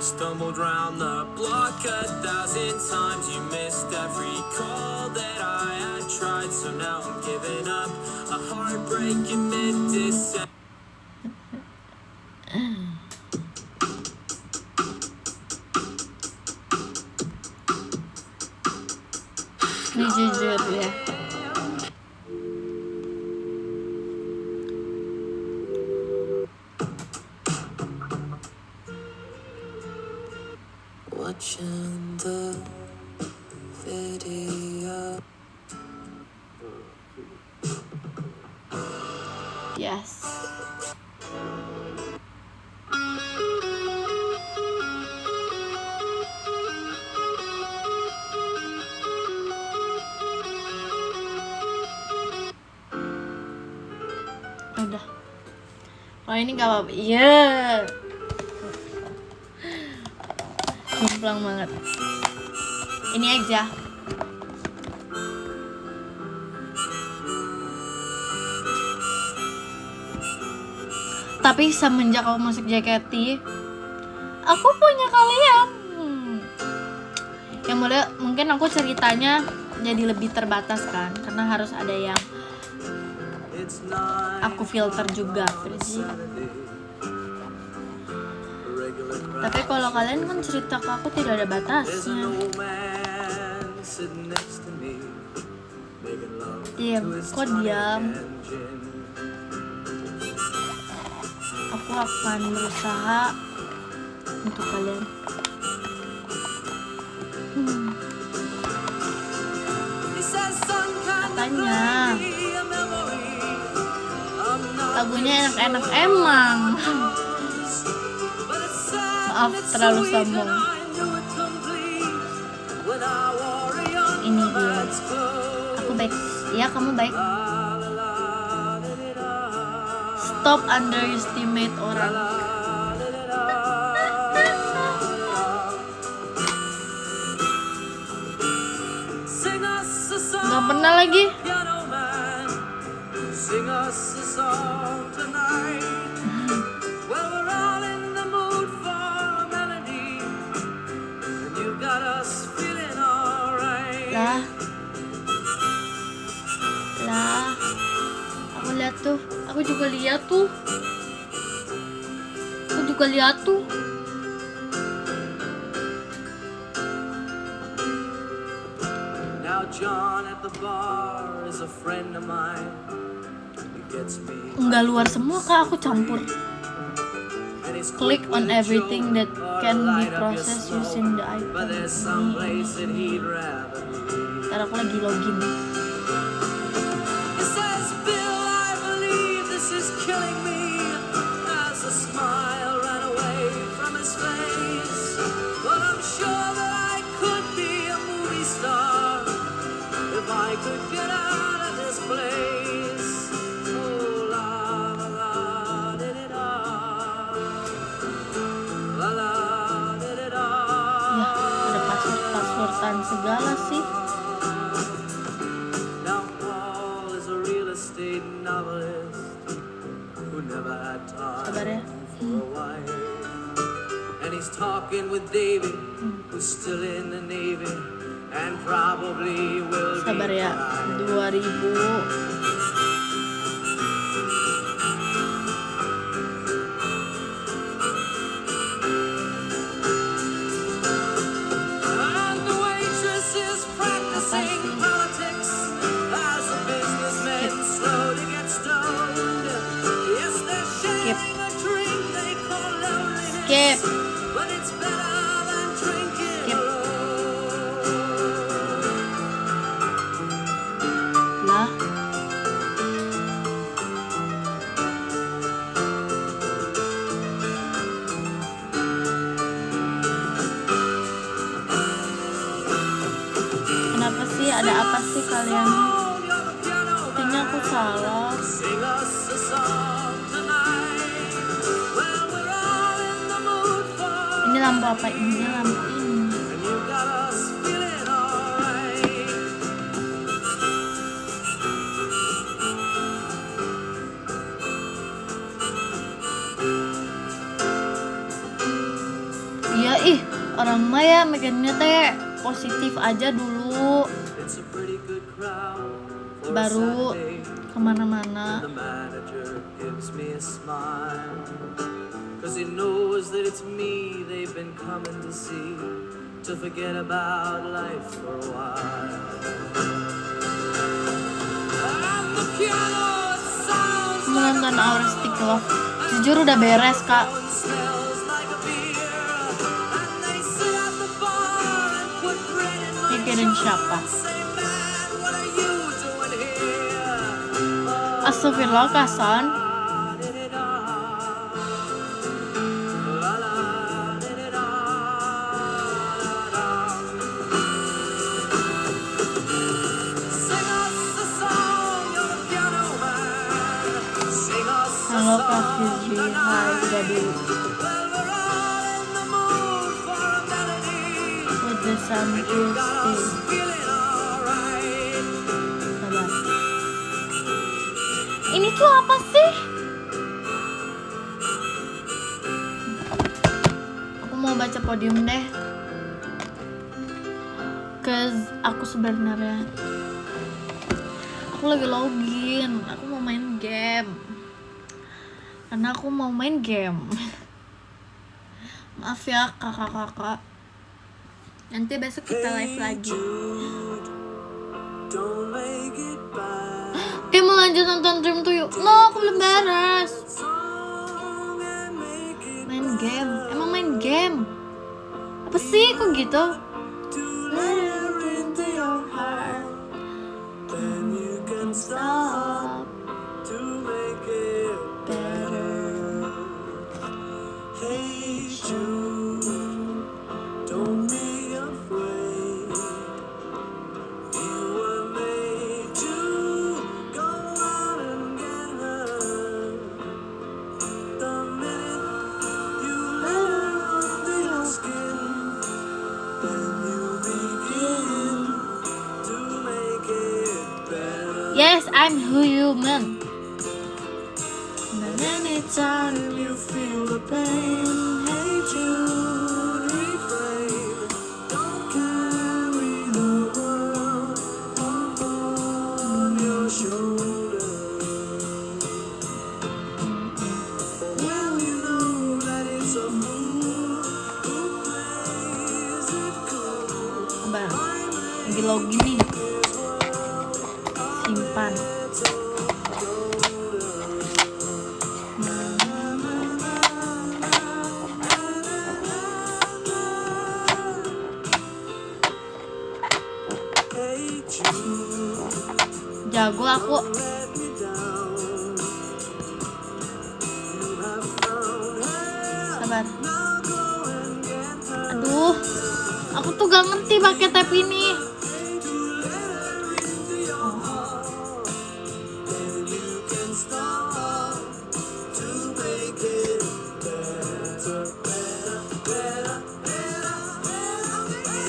Stumbled round the block 1,000 times. You missed every call that I had tried. So now I'm giving up. A heartbreaking mid-December. Ini jujur ya. Watching the video. Yes. Udah. Oh ini gak apa-apa. Iya. Jomplang banget. Ini aja. Tapi semenjak aku masuk JKT, aku punya kalian. Ya mungkin aku ceritanya jadi lebih terbatas kan, karena harus ada yang aku filter juga, Virgi. Tapi kalau kalian kan cerita ke aku tidak ada batasnya. Iya, kok diam? Aku akan berusaha untuk kalian. Katanya lagunya enak-enak emang. Maaf terlalu sombong. Ini dia. Aku baik. Ya kamu baik. Stop underestimate orang. Sing us a song, Nggak pernah lagi. piano man. Sing us a song tonight. Well, we're all in the mood for a melody, and you got us feeling alright. Lah, aku lihat tuh, aku juga lihat tuh. Now John at the bar is a friend of mine. He gets me. Enggak luar semua kak, aku campur. And he's Click quick on with a everything joke that or can be light up your processed smoke. using the But there's iPhone. some place that he'd rather be. Ntar aku lagi login. He says, Bill, I believe this is killing me. As a smile ran away from his face. But I'm sure that I could be a movie star if I could get out of this place. Oh, la la la di di da. La la di di da. Ya, ada password-passwordan segala sih. Now Paul is a real estate novelist who never had Sabar ya. time for a wife. And he's talking with David, who's still in the Navy, and probably will Sabar be ya. fine. 2000. And the waitress is practicing politics as the businessmen slowly get stoned. Yes, they're sharing a drink they call loneliness. Skip. But it's better than drinking Skip. alone. Lah, kenapa sih? Ada apa sih kalian? Kayaknya aku salah. Sing us a song tonight. Well, we're all in the mood for. Ini lampu apa? Ini lampu ini. And you got us feeling alright. Iya orang mah ya mikirnya teh positif aja dulu, It's a pretty good crowd for a baru Saturday. kemana-mana. The manager gives me a smile, 'cause he knows that it's me they've been coming to see, to forget about life for a while. And the piano sounds like a Menonton Our Stick Love, jujur udah beres kak. phone, smells like a beer. And they sit at the bar and put bread in my Mikirin siapa? say, man, what are you doing here? Astagfirullah Kasan. Halo Kak Fiji, hai udah dulu. With the sun is still. Sabar. Ini tuh apa sih? Aku mau baca podium deh. Cause aku sebenarnya aku lagi login. Aku mau main game. Karena aku mau main game. Maaf ya kakak-kakak. Nanti besok kita live lagi. Don't make it bad. Kayak mau lanjut nonton Dream to You. No, aku belum beres. Song and make it Main game. Emang main game? Apa sih kok gitu? to let into your heart. Then you can stop to make it better. Hey Jude, don't be afraid. You were made to go out and get her. I'm human. And anytime you feel the pain, hey Jude, refrain. Don't carry the world on your shoulder. Well, you know that it's a fool who plays it cool. Abang, lagi login nih. Simpan. Hey Jude, Jago aku. let me down. You have found her. Sabar. Now go and get her. Aduh, aku tuh gak ngerti pakai tab ini. To let her into your heart. Then you can start to make it better, better, better, better, better.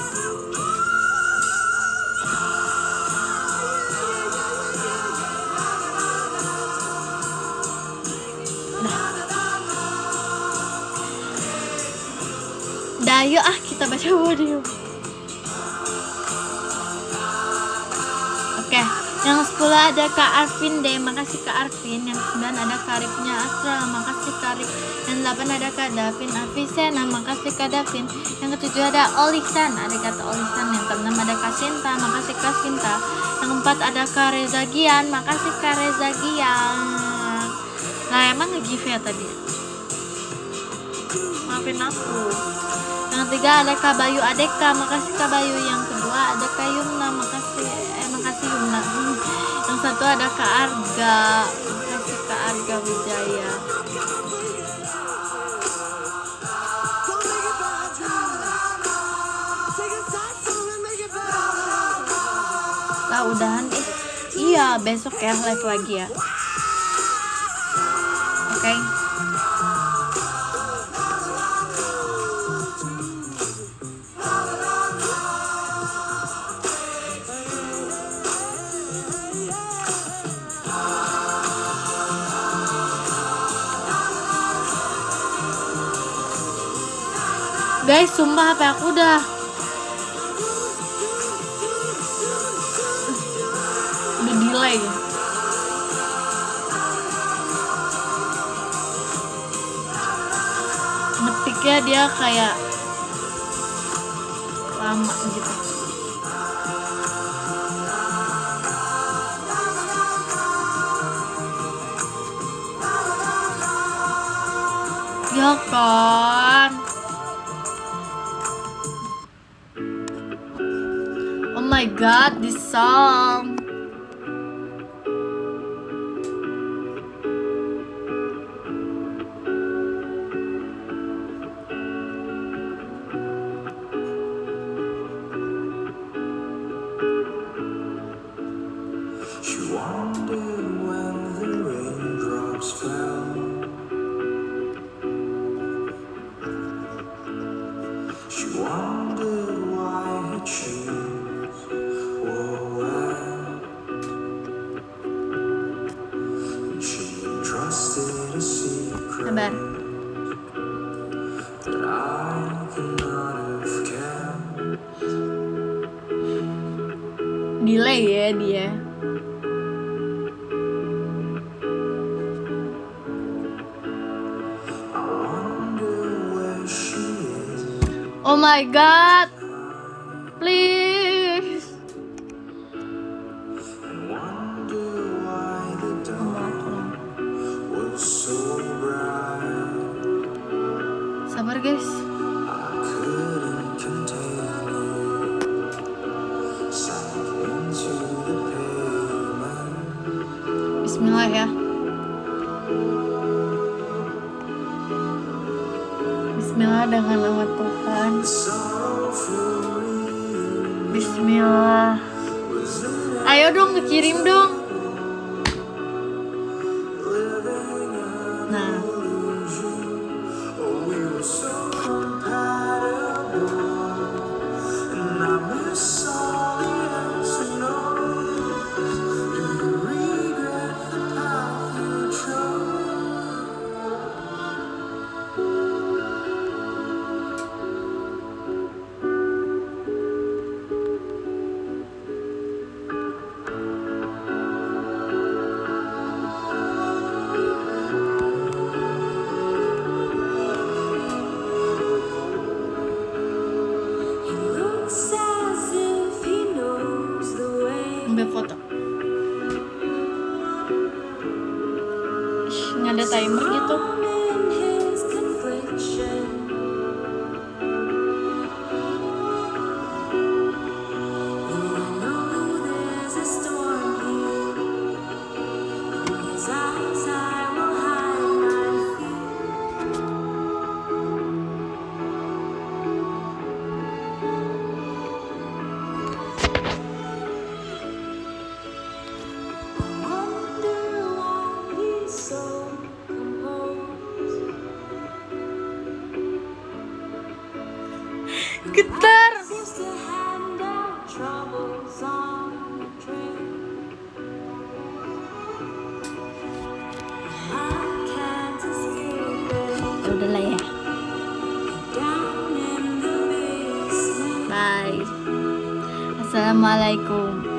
Dah, yuk kita baca buku yuk. Oke, yang 10 ada Kak Arvin D, makasih Kak Arvin. Yang 9 ada Karibnya Astra, makasih Karib. Yang 8 ada Kak Davin Avisena, makasih Kak Davin. Yang ke-7 ada Olisan, ada kata Olisan. Yang ke-6 ada Kak Sinta, makasih Kak Sinta. Yang ke-4 ada Kak Reza Gian, makasih Kak Reza Gian. Lah emang nge-give ya tadi? Maafin aku. Yang ketiga ada Kak Bayu Adeka, makasih Kak Bayu. Yang kedua ada Kak Yumna, makasih Yumna. Yang satu ada Kak Arga, makasih Kak Arga Wijaya. Lah udahan iya besok ya live lagi ya. Oke. Guys, sumpah HP aku udah delay. Ngetiknya dia kayak lama gitu. Ya kan. Oh my god, this song. She wondered when the raindrops fell. She wondered why her shoes were wet. And she entrusted a secret Sabar. that I could not have kept. Delay ya dia. I wonder where she is. Oh my god. Please. And wonder why the dawn was so bright. Sabar guys. I couldn't contain it. Sank into the pavement. Bismillah ya. Bismillah dengan nama Tuhan. Sorrowful reunion Bismillah. was an Ayo dong ngekirim dong. Nah, illusion. Oh, we were so compatible. And I miss all the yes and no's. Do you read timer gitu. in his confliction. Though I know there's a storm here, from his eyes I will hide my fear. I wonder why he's so composed. Getar. Seems to hand out troubles on the train. I can't escape it. Udah lah ya. Down in the basement. Bye. Assalamualaikum.